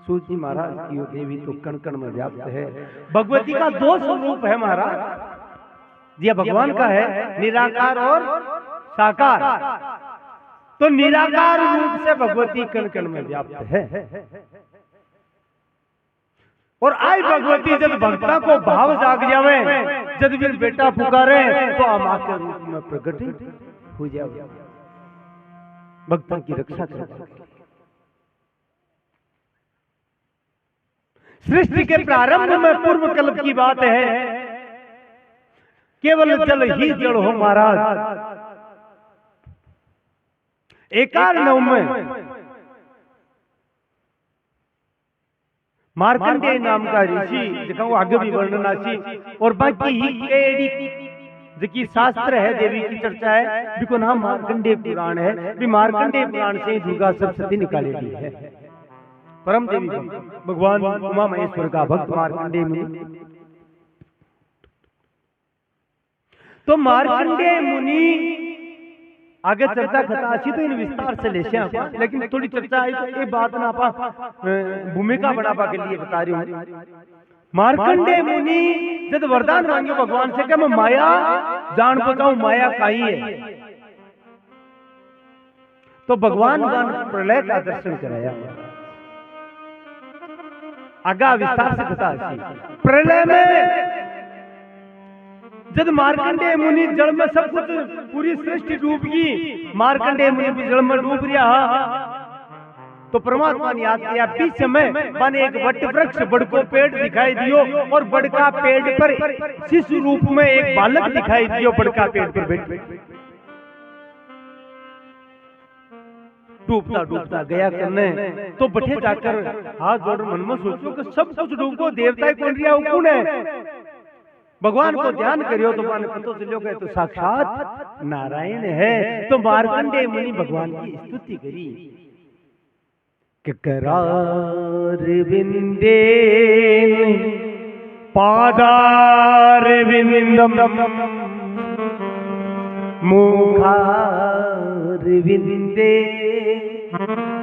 सूची महाराज की देवी तो कण कण में व्याप्त है। भगवती का दो स्वरूप है महाराज जी भगवान का है निराकार और साकार। तो निराकार रूप से भगवती कण कण में व्याप्त है और आई भगवती जब भक्ता को भाव जाग जावे जब भी बेटा पुकारे तो अमा के रूप में प्रकट हो जावे भक्तों की रक्षा करे। सृष्टि के प्रारंभ में पूर्व कल्प की बात है केवल जल ही जड़ हो महाराज। एकार नव में मार्कंडेय नाम का ऋषि जिसका वो आगे भी वर्णन आसी और बाकी ही केडी जिसकी शास्त्र है देवी की चर्चा है बिको नाम मार्कंडेय पुराण है। भी मार्कंडेय पुराण से दुर्गा सप्तशती निकालेगी है। परम देवी भगवान उमा महेश्वर का भक्त मार्कंडेय मुनि। तो मार्कंडेय मुनि आगे चर्चा खता अच्छी तो इन विस्तार से लेसे आप लेकिन थोड़ी चर्चा आई तो ये बात ना आप भूमिका बनावा के लिए बता रही हूँ। मार्कंडेय मुनि जब वरदान मांगे भगवान से कि मैं माया जान बताऊं माया काई है तो भगवान वन प्रलय का दर्शन कराया। आगा विस्तार से बता प्रलय में जब मार्कंडेय मुनि जल में सब कुछ पूरी सृष्टि डूब गई मार्कंडेय मुनि भी जल में डूब रहा तो परमात्मा ने याद किया बीच में बने एक वट वृक्ष बड़को पेड़ दिखाई दियो और बड़का पेड़ पर शिशु रूप में एक बालक दिखाई दियो बड़का पेड़ पर बैठ डूबता डूबता गया करने तो बैठे जाकर हाथ जोड़ मन में सोचो कि सब कुछ डूबो देवता कौन रिया कौन है। भगवान को ध्यान करियो तो मान पतो चलो गए तो साक्षात नारायण है। तो मार्कंडेय मुनि भगवान की स्तुति करी कि करार विंदे पादार विंदम मुखार विंदे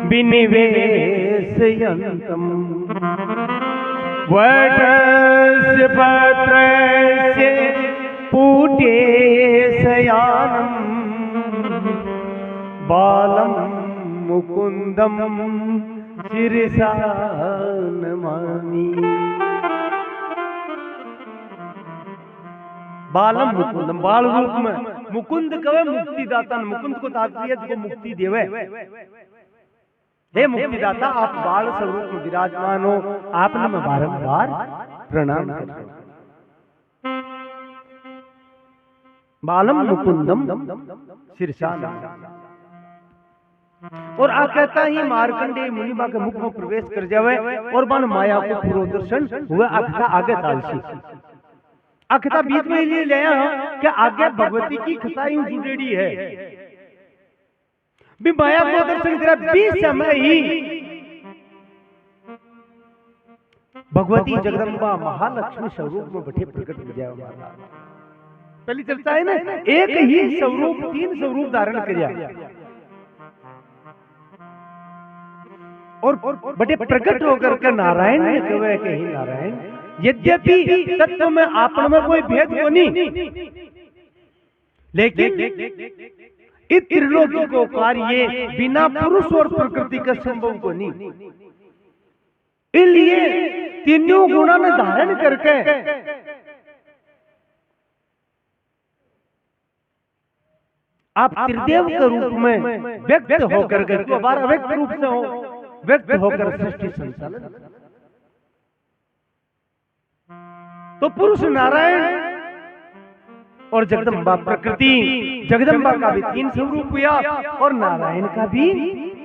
विनिवेशयन्तम वटस्य पत्रस्य पुटेशयानम् बालं मुकुन्दं शिरसा नमामि। बालम मुकुंदम बाल रूप में मुकुंद कवे मुक्तिदाता मुकुंद को तात्पर्य जो मुक्ति देवे। हे मुक्तिदाता आप बाल स्वरूप में विराजमान हो आपने मैं बारंबार प्रणाम करता हूं। बालम मुकुंदम शीर्षा और आ कहता ही मार्कंडेय मुनि बा के मुख में प्रवेश कर जावे और बन माया को पूरा दर्शन हुआ। अखता आगे तालसी अखता बीच में लिए ले कि आगे भगवती की कथा यूं जुड़ेड़ी है भी माया को दर्शन करा 20 समय ही भगवती जगदम्बा महालक्ष्मी स्वरूप में बैठे प्रकट हो जाए महाराज। पहली चर्चा है ना, एक ही स्वरूप 3 स्वरूप धारण किया और बड़े प्रकट होकर के नारायण ने कहे कि हे नारायण, यद्यपि तत्व में आपन में कोई भेद को नहीं, लेकिन इस त्रिलोकी को कार्य बिना पुरुष और प्रकृति का संभव को नहीं, इसलिए तीनों गुणों ने धारण करके आप त्रिदेव के रूप में व्यक्त होकर के अव्यक्त रूप से हो व्यक्त होकर सृष्टि संचालन। तो पुरुष नारायण और जगदम्बा प्रकृति, जगदम्बा का भी 3 स्वरूप हुआ और नारायण का भी,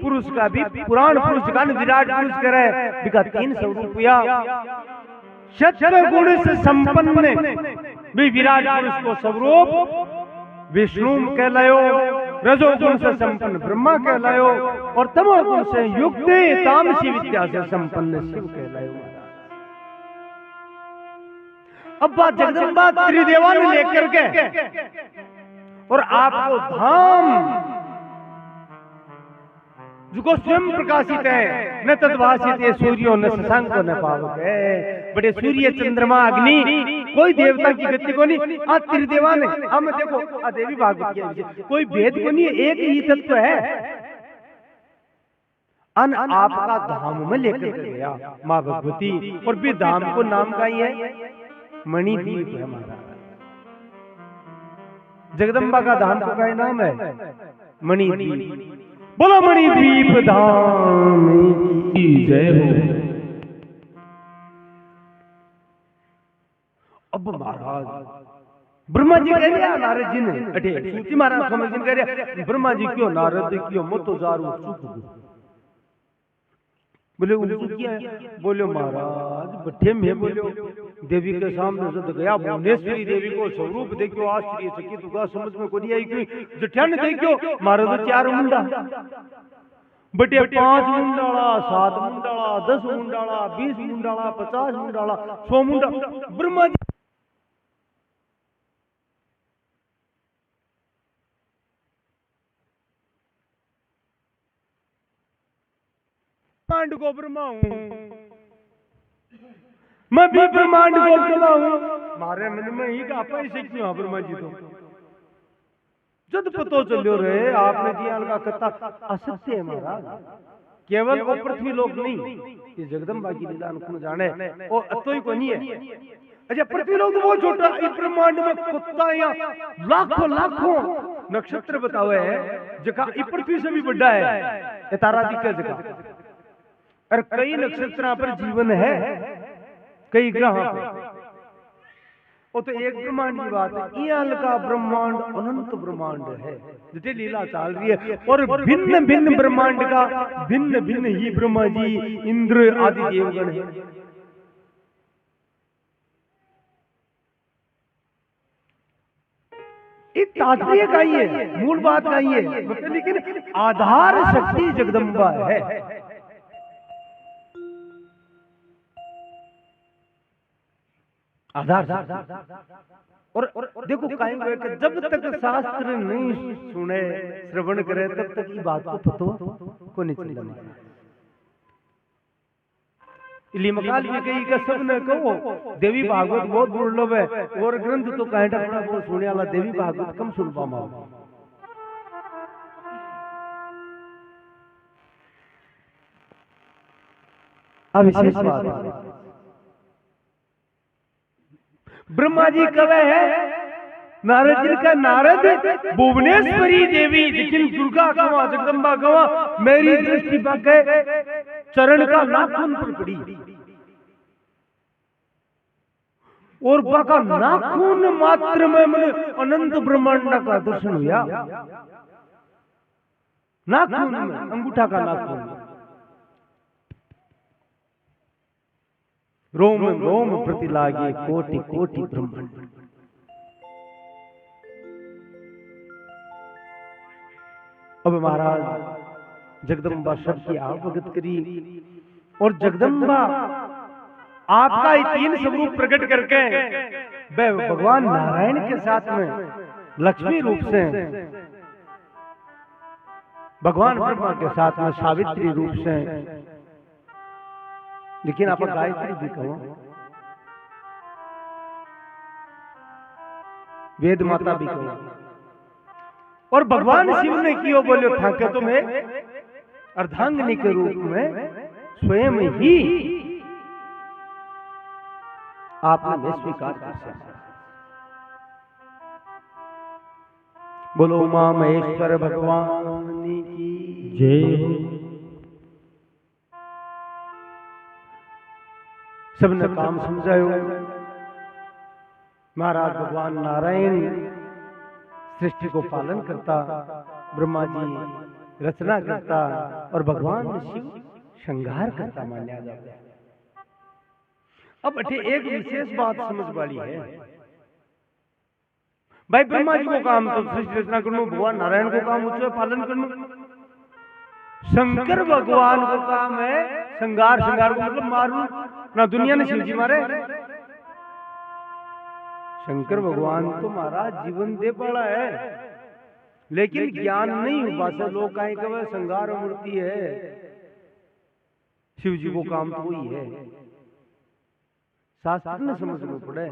पुरुष का भी, पुराण पुरुष का विराट पुरुष करे बिका 3 स्वरूप हुआ। सत्व गुण से संपन्न भी विराट पुरुष को स्वरूप विष्णु कहलायो, रजोगुण से संपन्न ब्रह्मा कहलायो और तमोगुण से युक्त तामसी विद्या से संपन्न शिव कहलायो। अब बात जगदम्बा त्रिदेवा ने लेकर के और आपको धाम जो स्वयं प्रकाशित है, न तद्भाषित है सूर्यो न शशांको न पावक है। बड़े सूर्य चंद्रमा अग्नि कोई देवता की गति को नहीं, आज त्रिदेवा ने हम देखो देवी भागवत की कोई भेद को नहीं, एक ही तत्व है। अन आपका धाम में लेकर गया माँ भगवती और भी धाम को नाम का ही है मणिद्वीप है हमारा। जगदम्बा का धाम का ही नाम है मणिद्वीप। बोलो मणिद्वीप धाम की जय हो। अब महाराज ब्रह्मा जी कह रहे नारद जी ने अठे सूची महाराज स्वामी जी कह रहे ब्रह्मा जी क्यों नारद क्यों मत जारू सुख बोले क्या है? बोले महाराज बठे में बोलो देवी के सामने जब गया भुवनेश्वरी देवी को स्वरूप देखो आश्चर्य चकित होगा, समझ में को नहीं आई कोई जठन देखो महाराज 4 मुंडा बटे 5 मुंडाला 7 मुंडाला 10 मुंडाला 20 मुंडाला 50 मुंडाला 100 मुंडा ब्रह्मा जी ब्रह्मांड को ब्रह्मा हूं, मैं भी ब्रह्मांड को ब्रह्मा हूं। मारे मन में ही का पैसे क्यों ब्रह्मा जी तो जब पतो चलो रहे आपने जी का कथा असत्य है महाराज। केवल वो पृथ्वी लोक नहीं, ये जगदम्बा की लीला को जाने वो अतो ही को नहीं है। अच्छा पृथ्वी लोक तो बहुत छोटा, इस ब्रह्मांड में कुत्ता या लाखों लाखों नक्षत्र बतावे है जगह इस पृथ्वी से भी बड़ा है ये तारा दिक्कत जगह और कई नक्षत्रों पर जीवन है, कई ग्रह पर। वो तो एक ब्रह्मांड की बात है, इयाल का ब्रह्मांड अनंत ब्रह्मांड है जिसे लीला चल रही है और भिन्न भिन्न ब्रह्मांड का भिन्न भिन्न ही ब्रह्मा जी इंद्र आदि देवगण है। एक तात्पर्य का ही है, मूल बात का ही है, लेकिन आधार शक्ति जगदम्बा है। आधार और देखो कहेंगे कि जब तक शास्त्र नहीं सुने श्रवण करे तब तक ये बात को पतो को नहीं चलना। इली मकाल ये कही का सब ने कहो देवी भागवत बहुत दुर्लभ है और ग्रंथ तो कहीं टकरा बहुत सुने वाला देवी भागवत कम सुन पामा। अब विशेष बात ब्रह्मा जी कवे है नारद जी का नारद भुवनेश्वरी देवी लेकिन दुर्गा कवा जगदम्बा कवा मेरी दृष्टि बाके चरण का नाखून पर पड़ी और बाका नाखून मात्र में मैंने अनंत ब्रह्मांड का दर्शन हुआ। नाखून में अंगूठा का नाखून रोम रोम प्रति लागे कोटि कोटि ब्रह्मांड। अब महाराज जगदम्बा शब्द की आवगत करी और जगदम्बा आपका ही तीन स्वरूप प्रकट करके वे भगवान नारायण के साथ में लक्ष्मी रूप से, भगवान ब्रह्मा के साथ में सावित्री रूप से, लेकिन आप गायत्री भी कहो, वेद माता भी कहो, और भगवान शिव ने कियो बोलो था कि तुम्हें अर्धांगिनी के रूप में स्वयं ही आपने स्वीकार कर सकते। बोलो उमा महेश्वर भगवान की जय। सबने काम समझायो। महाराज भगवान नारायण सृष्टि को पालन करता, ब्रह्मा जी रचना करता और भगवान शिव श्रृंगार करता मान्या जाता है। अब अठे एक विशेष बात समझ वाली है भाई, ब्रह्मा जी को काम तो सृष्टि रचना करना, भगवान नारायण को काम उसमें पालन करना, शंकर भगवान को काम है श्रृंगार, श्रृंगार को मतलब मारू ना, दुनिया ने शिव जी मारे। शंकर भगवान तो महाराज जीवन दे पड़ा है, लेकिन ज्ञान नहीं हुआ से लोग कहें कि वह श्रृंगार मूर्ति है, शिव जी को काम तो वही है। शास्त्र में समझना पड़े,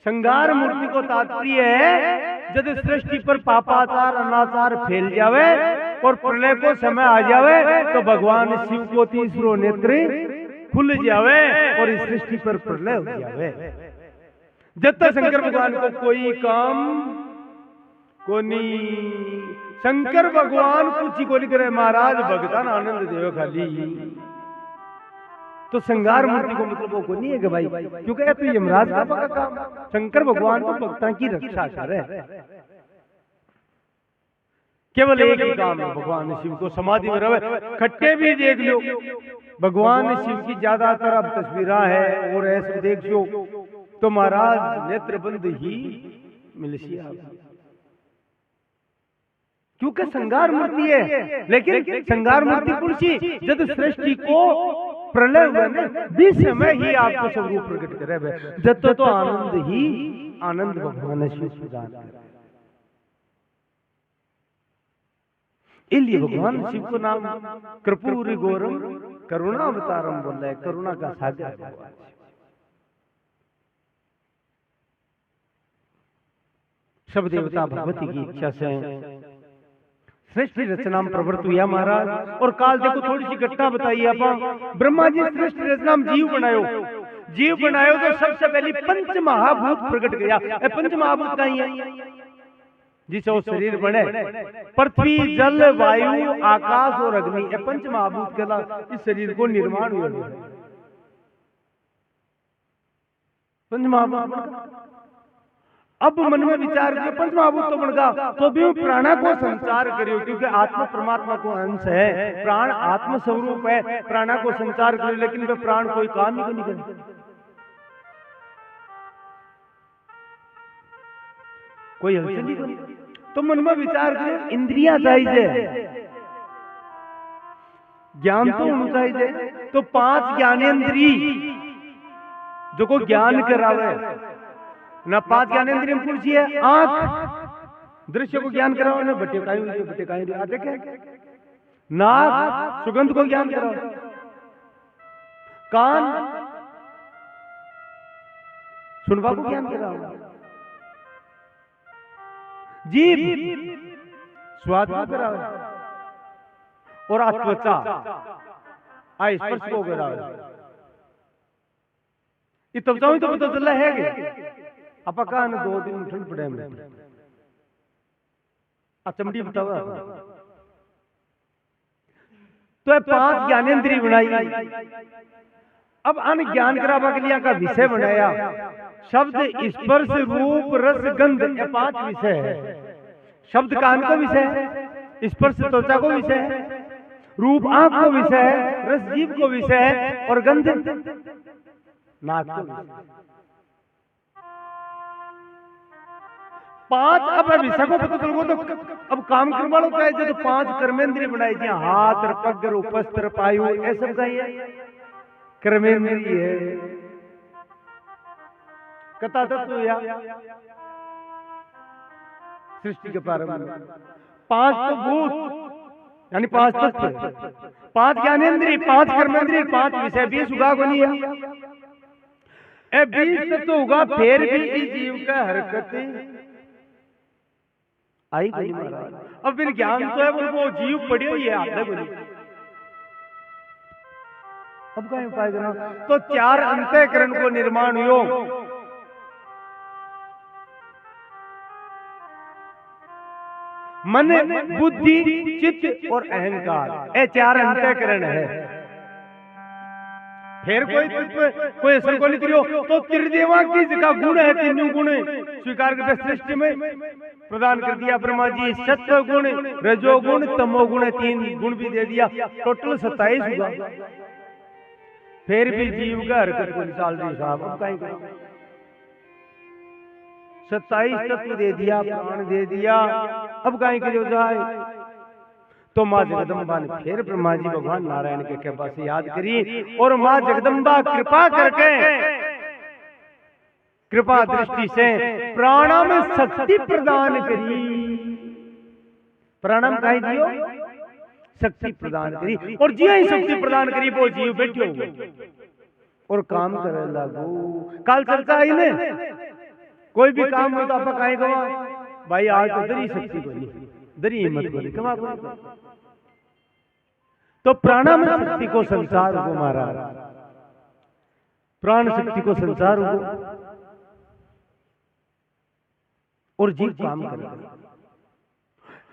श्रृंगार मूर्ति को तात्पर्य है जब सृष्टि पर पापाचार अनाचार फैल जावे और प्रलय को समय आ जावे तो भगवान शिव को तीसरो नेत्र खुल जावे और इस सृष्टि पर प्रलय हो जावे। जब तक शंकर भगवान को कोई काम को नहीं, शंकर भगवान कुछ ही को नहीं करे, महाराज भगतान आनंद देव खाली। तो श्रृंगार मूर्ति को मतलब वो नहीं है कि भाई, क्योंकि ये तो यमराज का पक्का काम, शंकर भगवान तो भक्तों की रक्षा करे। केवल एक ही काम है भगवान शिव को समाधि में रहे। खट्टे भी देख लो, भगवान शिव की ज्यादातर अब तस्वीरें है और ऐसे देख लो तो महाराज नेत्र बंद ही मिलसिया, क्योंकि श्रृंगार मूर्ति है। लेकिन श्रृंगार मूर्ति कुर्सी जब सृष्टि को प्रलय हुआ ना, जिस समय ही आपको स्वरूप प्रकट करे, जब तो आनंद ही आनंद भगवान शिव प्रदान करे। इसलिए भगवान शिव को नाम कर्पूरी गौरम करुणा अवतारम बोला है, करुणा का सागर भगवान। सब देवता भगवती की इच्छा से सृष्टि रचना में प्रवृत्त हुआ महाराज। और काल देखो थोड़ी सी घटना बताइए आप, ब्रह्मा जी सृष्टि रचना में जीव बनायो, जीव बनायो तो सबसे पहले पंच महाभूत प्रकट गया। पंच महाभूत कहीं है जिसे वो शरीर बने, पृथ्वी जल वायु आकाश और अग्नि, ये पंच महाभूत के इस शरीर को निर्माण हुआ। पंच महाभूत अब मन में विचार किया, पंच महाभूत तो बन गया, तो भी प्राणा को संचार करियो, क्योंकि आत्मा परमात्मा को अंश है, प्राण आत्म स्वरूप है, प्राणा को संचार करियो। लेकिन वे प्राण कोई काम ही नहीं करे, कोई हलचल ही नहीं। तो मन में विचार करियो, इंद्रियां चाहिए, ज्ञान तो होना चाहिए, तो 5 ज्ञानेंद्री जो को ज्ञान करावे ना, 5 ज्ञानेंद्रिय पुरुषी है। आंख दृश्य को ज्ञान कराओ ना, बट्टे काई देखे, नाक सुगंध को ज्ञान कराओ, कान सुनवा को ज्ञान कराओ, जीभ स्वाद को कराओ, और त्वचा स्पर्श को कराओ। ये त्वचा ही तो पता चला है अपा का 2 दिन ठंड पड़े में चमड़ी बतावा। तो 5 ज्ञानेंद्रिय बनाई, अब अन ज्ञान करावा के लिए का विषय बनाया, शब्द स्पर्श रूप रस गंध, ये 5 विषय है। शब्द कान को विषय है, स्पर्श त्वचा को विषय है, रूप आंख को विषय है, रस जीभ को विषय है, और गंध नाक को विषय। 5 अब विषय को पता चल गो तो अब काम करने वालों का है जो 5 कर्मेंद्रिय बनाई थी, हाथ पग उपस्त्र पायु, ये सब का ही है कर्मेंद्रिय है। कथा तत्व या सृष्टि के प्रारंभ में 5 तो भूत यानी 5 तत्व, 5 ज्ञानेन्द्रिय, 5 कर्मेंद्रिय, 5 विषय, 20 उगा को नहीं है। 20 तत्व होगा फिर भी इस जीव का हरकत आई कोई महाराज। अब फिर ज्ञान तो है वो जीव पड़ी हुई है आधा को नहीं। अब क्या उपाय करना? तो 4 अंतःकरण को निर्माण हुआ। मन, बुद्धि, चित्त और अहंकार, ये 4 अंतःकरण है। फिर कोई असर को नहीं करियो तो त्रिदेवा की जगह गुण है, 3 गुण स्वीकार करके सृष्टि में प्रदान कर दिया ब्रह्मा जी। सत्व गुण, रजोगुण, तमोगुण, 3 गुण भी दे दिया, टोटल 27 हुआ। फिर भी जीव का हरकत को निकाल दी साहब। अब कहीं 27 तत्व दे दिया, प्राण दे दिया, अब कहीं करियो जाए। तो माँ जगदम्बा ने फिर ब्रह्मा जी भगवान नारायण के कृपा से याद करी और माँ जगदम्बा कृपा करके कृपा दृष्टि से प्राणा में शक्ति प्रदान करी। प्राणम कहीं दियो शक्ति प्रदान करी और जी ही शक्ति प्रदान करी वो जीव बैठे हो और काम करे लागू। कल चर्चा आई ने कोई भी काम हो तो आप कहीं गवा भाई आज तो दरी शक्ति बनी, दरी हिम्मत बनी, कमा को। तो प्राणाम शक्ति को संसार को मारा, प्राण शक्ति को संसार को और जीव काम करेगा।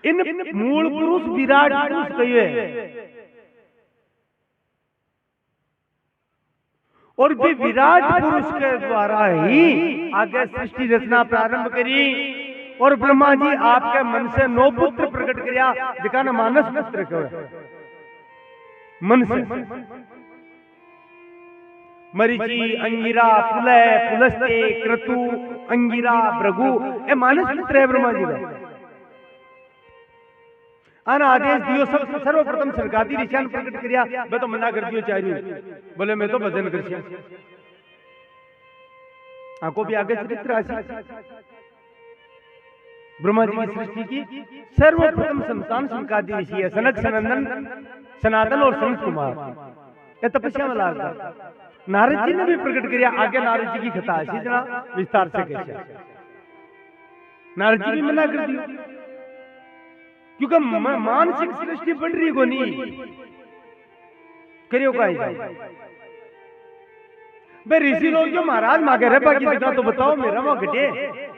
इन मूल पुरुष विराट पुरुष कहिए और भी विराट पुरुष के द्वारा ही आगे सृष्टि रचना प्रारंभ करी। और ब्रह्मा जी आपके मन से 9 पुत्र प्रकट किया जिका ना मानस पुत्र कहे मन से। मरीचि, अंगिरा, पुलय, पुलस्त्य, क्रतु, अंगिरा, भृगु, ये मानस पुत्र है ब्रह्मा जी का। आना आदेश दियो सब सर्वप्रथम सरकारी ऋषियान प्रकट किया। मैं तो मना कर दियो चाहिए, बोले मैं तो भजन कर आपको भी आगे चरित्र राशि। ब्रह्मा जी की सृष्टि की सर्वप्रथम संतान संकादी ऋषि है सनक, सनंदन, सनातन और सनत कुमार। ये तपस्या में लगा। नारद जी ने भी प्रकट किया। आगे नारद जी की कथा है इतना विस्तार से कैसे नारद जी भी मना कर दिया क्योंकि मानसिक सृष्टि बढ़ रही को नहीं करियो का भाई ऋषि लोग जो महाराज मांगे रे बाकी जगह तो बताओ मेरा वहां घटे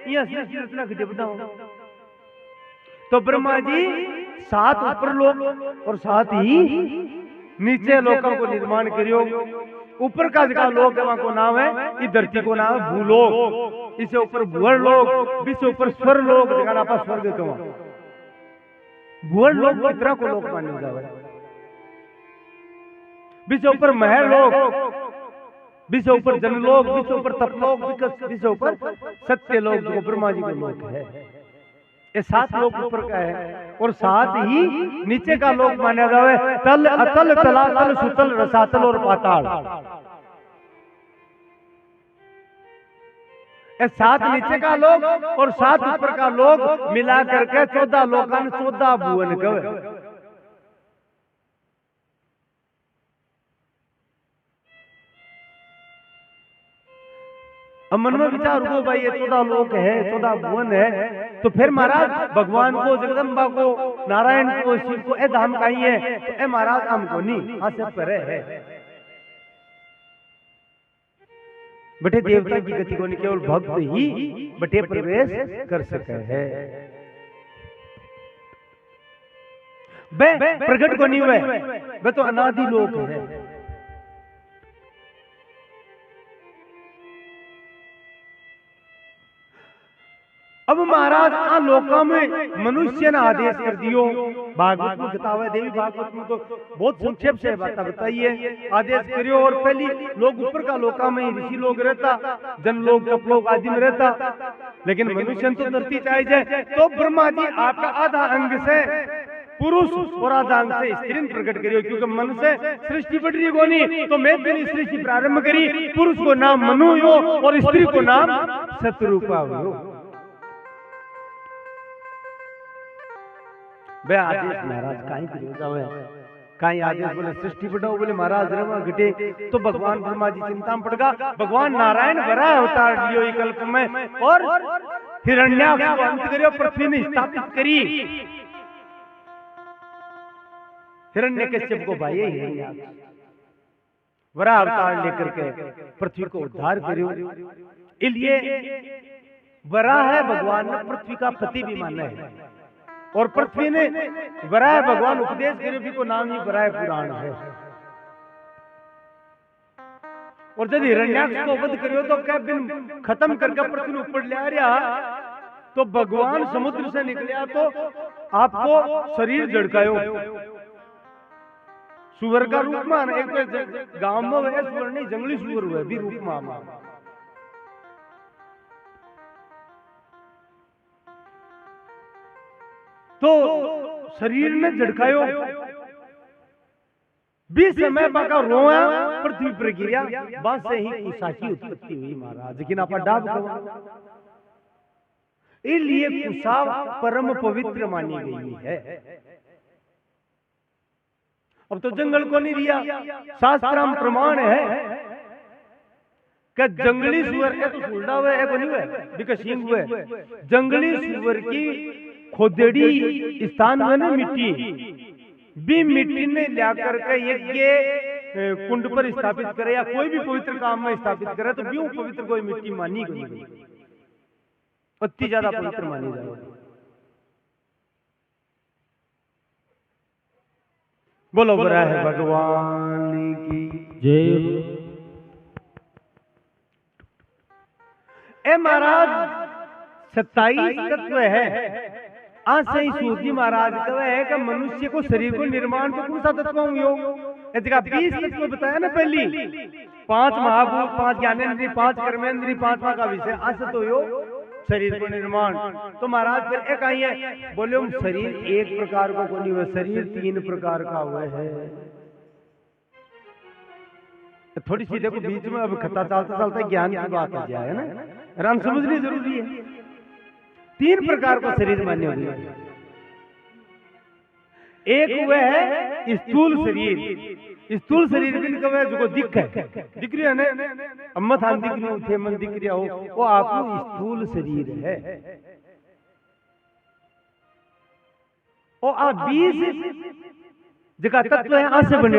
यहाँ सृष्टि रचना घटे बताओ। तो ब्रह्मा जी 7 ऊपर लोग और 7 ही नीचे लोगों को निर्माण करियो। ऊपर का जगह लोग वहां को नाम है, इस धरती को नाम है भूलोक, इससे ऊपर भूवर लोग, इससे ऊपर स्वर लोग जगह ना स्वर्ग कहा। भूवर लोग कितना को लोग माने जावे, बीच ऊपर महल लोग, बीच ऊपर जनलोक, बीच ऊपर तपलोक, बीच ऊपर सत्य लोग जो ब्रह्मा जी के लोक है। ये 7 लोग ऊपर का है और 7 ही नीचे का लोक माना जावे। तल, अतल, तलातल, सुतल, रसातल और पाताल। ये 7 नीचे का लोक और 7 ऊपर का लोक मिला करके 14 लोकन 14 भुवन कहे। अब मन में विचार हो भाई ये 14 लोक है, 14 भुवन है, तो फिर महाराज भगवान को, जगदम्बा को, नारायण को, शिव को ए धाम कहीं है तो ए महाराज हमको नहीं हाथ से परे है। बटे देवता की गति को नहीं केवल भक्त ही बटे प्रवेश कर सके है। प्रकट को नहीं हुए वे तो अनादि लोक है। अब महाराज आ लोका में मनुष्य ने आदेश कर दियो। भागवत में बतावे, देवी भागवत में तो बहुत संक्षेप से बात बताइए। आदेश करियो और पहली लोग ऊपर का लोका में ऋषि लोग रहता, जन लोग, तप लोग आदि में रहता, लेकिन मनुष्य तो धरती चाहे जाए। तो ब्रह्मा जी आपका आधा अंग से पुरुष और आधा अंग से स्त्री प्रकट करियो, क्योंकि मन से सृष्टि बढ़ रही को नहीं। तो मैं मेरी सृष्टि प्रारंभ करी, पुरुष को नाम मनु हो और स्त्री को नाम शत्रुपा हुयो। बे आदेश महाराज काई करियो जावे, काई आदेश बोले सृष्टि बढ़ाओ, बोले महाराज रवा घटे तो भगवान ब्रह्मा जी चिंता में पड़ गया। भगवान नारायण बरा अवतार लियो ई कल्प में और हिरण्याक्ष को अंत करियो, पृथ्वी में स्थापित करी। हिरण्यकश्यप को भाई हिरण्याक्ष वरा अवतार लेकर के पृथ्वी को उद्धार करियो। इसलिए वरा है भगवान ने पृथ्वी का पति भी माना है, और पृथ्वी ने वराह भगवान उपदेश करे भी को नाम ही वराह पुराण है। और जब हिरण्याक्ष को वध करियो तो क्या बिन खत्म करके पृथ्वी ऊपर ले आ रहा, तो भगवान समुद्र से निकलिया तो आपको शरीर झड़कायो सुअर का रूप में। एक गांव में वह सुअर नहीं, जंगली सुअर हुआ भी रूप में। तो शरीर ने झड़कायो, 20 समय बाका रोया पृथ्वी पर गिरा, बस से ही कुशा की उत्पत्ति हुई महाराज। लेकिन आप डाब को इसलिए कुशा परम पवित्र मानी गई है। अब तो जंगल को नहीं दिया, शास्त्र में प्रमाण है कि जंगली सुअर है तो सुलडा हुआ है, नहीं हुआ विकसिंग हुआ। जंगली सुअर की खोदेड़ी स्थान में ना मिट्टी भी मिट्टी ने ला करके यज्ञ कुंड पर स्थापित करे या कोई भी पवित्र काम में स्थापित करे तो क्यों पवित्र कोई मिट्टी मानी गई, अति ज्यादा पवित्र मानी जाए। बोलो बरा है भगवान की जय। ए महाराज 27 तत्व है। आज से ही सूर्य महाराज कहे है कि मनुष्य को शरीर को निर्माण तो कौन सा तत्व हुयो, 20 तत्व बताया ना पहली, 5 महाभूत, 5 ज्ञानेन्द्रिय, 5 कर्मेंद्रिय, 5वां का विषय अस तो यो शरीर को निर्माण। तो महाराज फिर एक आई है, बोले हम शरीर एक प्रकार को नहीं हुआ, शरीर 3 प्रकार का हुआ है। थोड़ी सी देखो बीच में अब खता चलता चलता ज्ञान की बात आ जाए ना, राम समझनी जरूरी है। 3 प्रकार का शरीर मान्य हुई है। एक हुआ है स्थूल शरीर। स्थूल शरीर भी कहे जो दिख है, दिख रही है ना, अम्मा थान दिख रही हो, थे मन दिख रहा हो, वो आपको स्थूल शरीर है। और आप 20 जगह तत्व है आ से बने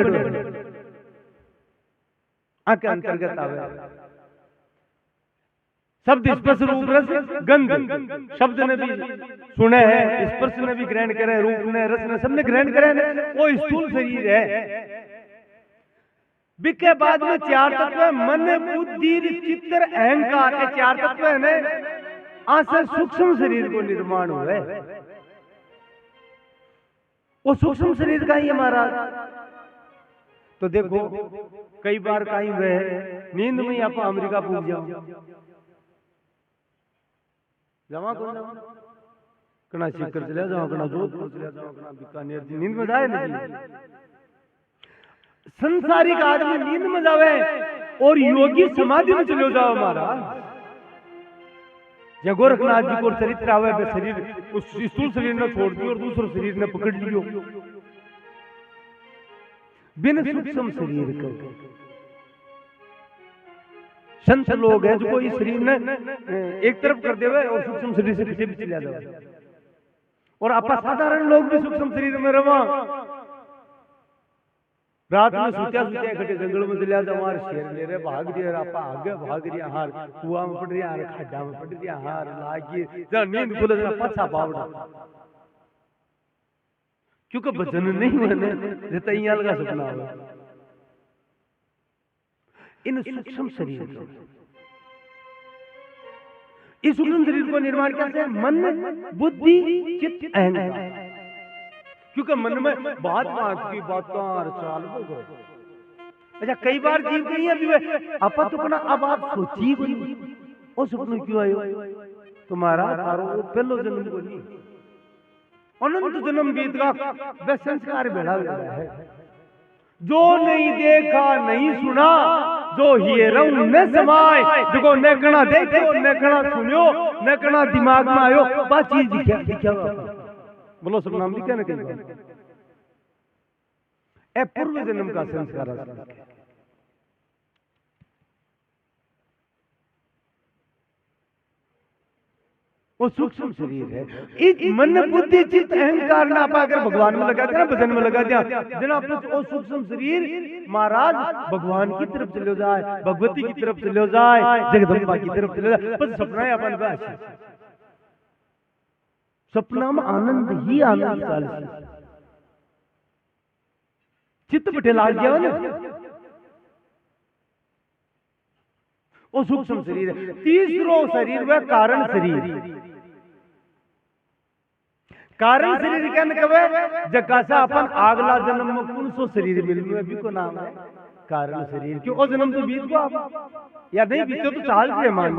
आ के अंतर्गत आवे। शब्द स्पर्श रूप रस गंध, शब्द ने भी सुने हैं, स्पर्श ने भी ग्रहण करे, रूप ने रस ने सबने ग्रहण करे, वो स्थूल शरीर है। बिके बाद में 4 तत्व है, मन बुद्धि चित्त अहंकार, 4 तत्व है ना, आज से सूक्ष्म शरीर को निर्माण हुआ है। वो सूक्ष्म शरीर का ही हमारा। तो देखो कई बार कहीं हुए नींद में आप अमेरिका पहुंच जाओ, जमा को कना सीकर चले जाओ, कना जोधपुर चले जाओ, कना बीकानेर, नींद में जाए नहीं। संसारिक आदमी नींद में जावे और योगी समाधि में चले जाओ महाराज। या गोरखनाथ जी को चरित्र आवे, शरीर उस स्थूल शरीर ने छोड़ दियो और दूसरे शरीर ने पकड़ लियो, बिन सूक्ष्म शरीर को। संत लोग हैं जो कोई शरीर ने एक तरफ कर देवे और सूक्ष्म शरीर से पीछे चला जाए, और आप साधारण लोग भी सूक्ष्म शरीर में रवा। रात में सुत्या सुत्या इकट्ठे जंगल में चलिया जाओ, हमारे शेर ले रहे भाग रहे, आप आगे भाग रहे, हार कुआ में पड़ रही, हार खड्डा में पड़ रही, हार लागी जरा नींद खुले जरा पाछा पावड़ा, क्योंकि भजन नहीं मैंने तैयार लगा सपना हो। इन सूक्ष्म शरीर को, इस सूक्ष्म शरीर को निर्माण कैसे? मन बुद्धि चित्त अहंकार। क्योंकि मन में बात की बातें चाल हो गए। अच्छा कई बार जीव कही है आप तो अपना अब आप सोची कोई वो सपने क्यों आयो तुम्हारा थारो पहलो जन्म को नहीं, अनंत जन्म बीत का वह संस्कार बेड़ा है। जो नहीं देखा नहीं सुना जो हियरऊ न समाय जो न कणा देखो न कणा सुनियो न कणा दिमाग में आयो बात चीज दिखा बोलो सब नाम दिखा ना कहीं ए पूर्व जन्म का संस्कार है। वो सूक्ष्म शरीर है। इस मन बुद्धि चित्त अहंकार ना पाकर भगवान में लगा दिया, भजन में लगा दिया जनाब। वो सूक्ष्म शरीर महाराज भगवान की तरफ चले जाए, भगवती की तरफ चले जाए, जगदम्बा की तरफ चले जाए, बस सपना है अपन का। सपना में आनंद ही आनंद चाल चित्त बटे लाग गया ना। वो सूक्ष्म शरीर है। तीसरो शरीर वह कारण शरीर। कारण शरीर क्या कहे जकासा अपन आगला जन्म में कौन सो शरीर मिलने अभी को नाम है कारण शरीर। क्यों वो जन्म तो बीत गया आप या नहीं बीते तो चाल के मान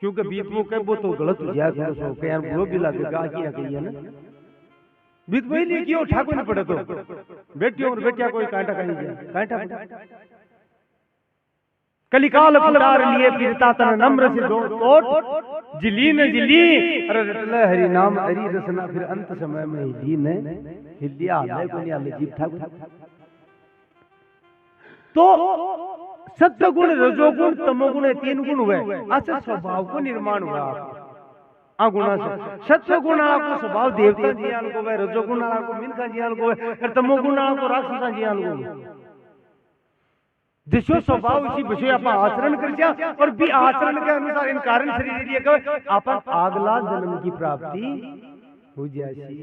क्योंकि बीत वो कहे वो तो गलत हो गया सो के यार बुरो भी लगेगा कि कही है ना बीत वही नहीं क्यों ठाकुर नहीं पड़े तो बेटियों और बेटिया कोई कांटा कहीं कांटा कलिकाल पुकार लिए फिरता तन नम्र से दो तोट जिली न जिली अरे रटले हरि नाम हरि रसना फिर अंत समय में हिली ने हिलिया आले को नहीं आले जीव ठाकुर। तो सत्व गुण रजोगुण तमोगुण तीन गुण हुए अच्छा स्वभाव को निर्माण हुआ आ गुणा से। सत्व गुण वाला को स्वभाव देवता जियान को है, रजोगुण वाला को मिनका जियान को है और तमोगुण वाला को राक्षसा जियान को। जिसो स्वभाव इसी विषय आप आचरण कर और भी आचरण के अनुसार इन कारण शरीर लिए कहे अपन अगला जन्म की प्राप्ति हो जाएगी।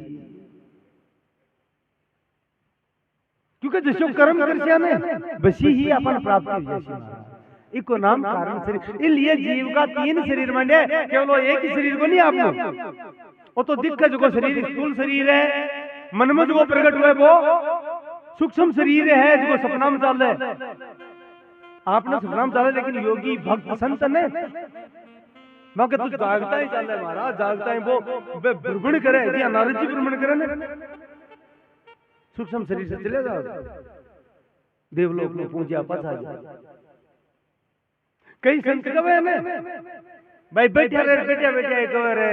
क्योंकि जिसो कर्म कर बसी ही अपन प्राप्ति हो जाएगी। इको नाम कारण शरीर। इसलिए जीव का तीन शरीर माने केवल एक ही शरीर को नहीं आपको वो तो दिख जो शरीर स्थूल शरीर है, मन में जो प्रकट हुआ है वो सूक्ष्म शरीर है जो सपना में चल रहा है। आपने सपना में चला लेकिन योगी भक्त संत ने मगर तो जागता ही चल रहा है महाराज, जागता ही वो भ्रमण करे जी नारद जी भ्रमण करे ना सूक्ष्म शरीर से चले जाओ देवलोक में पूजा पास आ जाए। कई संत कहे ना भाई बैठा रे बैठा बैठा कहे रे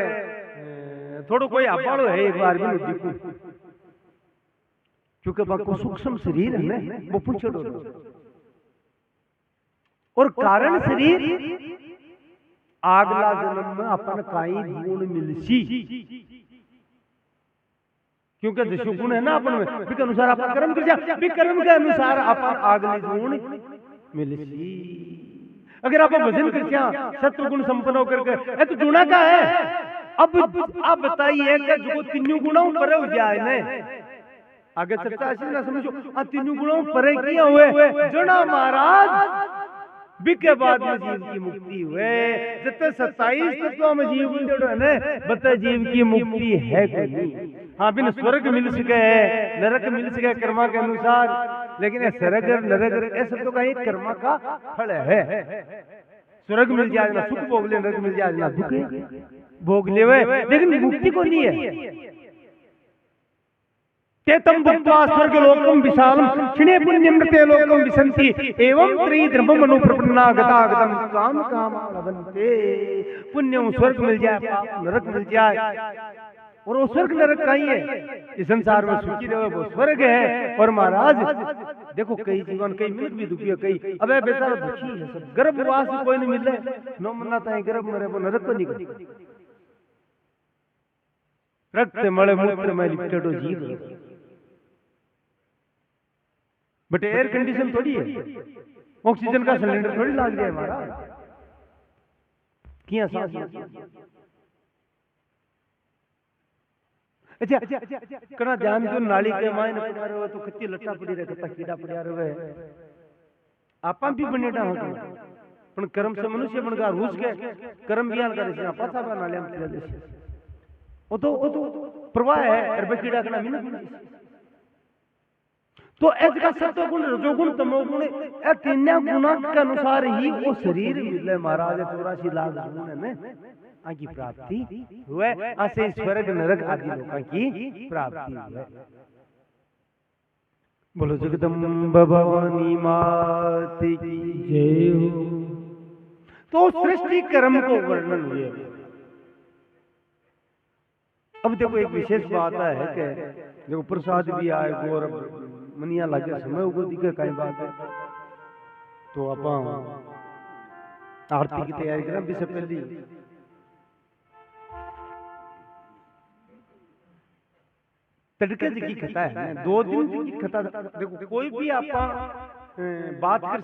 थोड़ो कोई अपाड़ो है एक बार भी देखो क्योंकि बाको सूक्ष्म शरीर है ना वो पूछो और कारण शरीर आगला जन्म में अपन काई गुण मिलसी क्योंकि जिसु गुण है ना अपन में बिक अनुसार अपन कर्म कर बिक कर्म के अनुसार अपन आगले गुण मिलसी। अगर आप भजन कर सत्व गुण संपन्न होकर के तो गुणा का है। अब आप बताइए कि जो तीनों गुणों पर हो जाए ने आगे चर्चा ऐसी ना समझो तीनों गुणों पर किया हुए जना महाराज बिके बाद में जीव की मुक्ति हुए जितने 27 तत्वों में जीव है बता जीव की मुक्ति है कोई। हाँ बिन स्वर्ग मिल सके नरक मिल सके कर्मा के अनुसार लेकिन स्वर्ग नरक ये सब तो का एक कर्मा का फल है। स्वर्ग मिल जाए ना सुख भोग ले, नरक मिल जाए ना दुख भोग ले लेकिन मुक्ति को नहीं है। तेतम भुक्त्वा स्वर्गलोकम विशालम क्षिणे पुण्यम ते लोकम विसंति एवं त्रिधर्म मनु प्रपन्ना गतागतम काम काम लभन्ते। पुण्यम स्वर्ग मिल जाए पाप नरक मिल जाए और वो स्वर्ग नरक का ही है। इस संसार में सुखी रहे वो स्वर्ग है। और महाराज देखो कई जीवन कई मिनट भी दुखी है कई अबे बेचारा दुखी है सब गर्भवास कोई नहीं मिल रहा नो मनाता है गर्भ मरे वो नरक को नहीं रक्त मले मूत्र में लिपटेडो जीव बट एयर कंडीशन थोड़ी है, ऑक्सीजन का सिलेंडर थोड़ी लाग गया हमारा किया सांस। अच्छा कना ध्यान दो नाली के मायने पड़ा रहे तो कितनी लट्टा पड़ी रहे कितना कीड़ा पड़ा रहे आपा भी बनेटा हो पण कर्म से मनुष्य बनगा रूस के कर्म ज्ञान करे से पाछा बना ले हम वो तो प्रवाह है अरबे कीड़ा कना मिनट तो ऐसे का सत्व गुण रजोगुण तमोगुण ए तीनों गुणों के अनुसार ही वो शरीर मिले महाराज 84 लाख गुण है ना की प्राप्ति हुए ऐसे स्वर्ग नरक आदि लोगों की प्राप्ति हुए। बोलो जगदम्बा भवानी मात की जय हो। तो सृष्टि कर्म को वर्णन हुए। अब देखो एक विशेष बात है कि देखो प्रसाद भी आए और मनिया लगे समय उगो दिखे कई बात है। तो आप आरती की तैयारी करें भी से पहले तड़के जी की कथा है 2 दिन की कथा। देखो कोई भी आप बात कर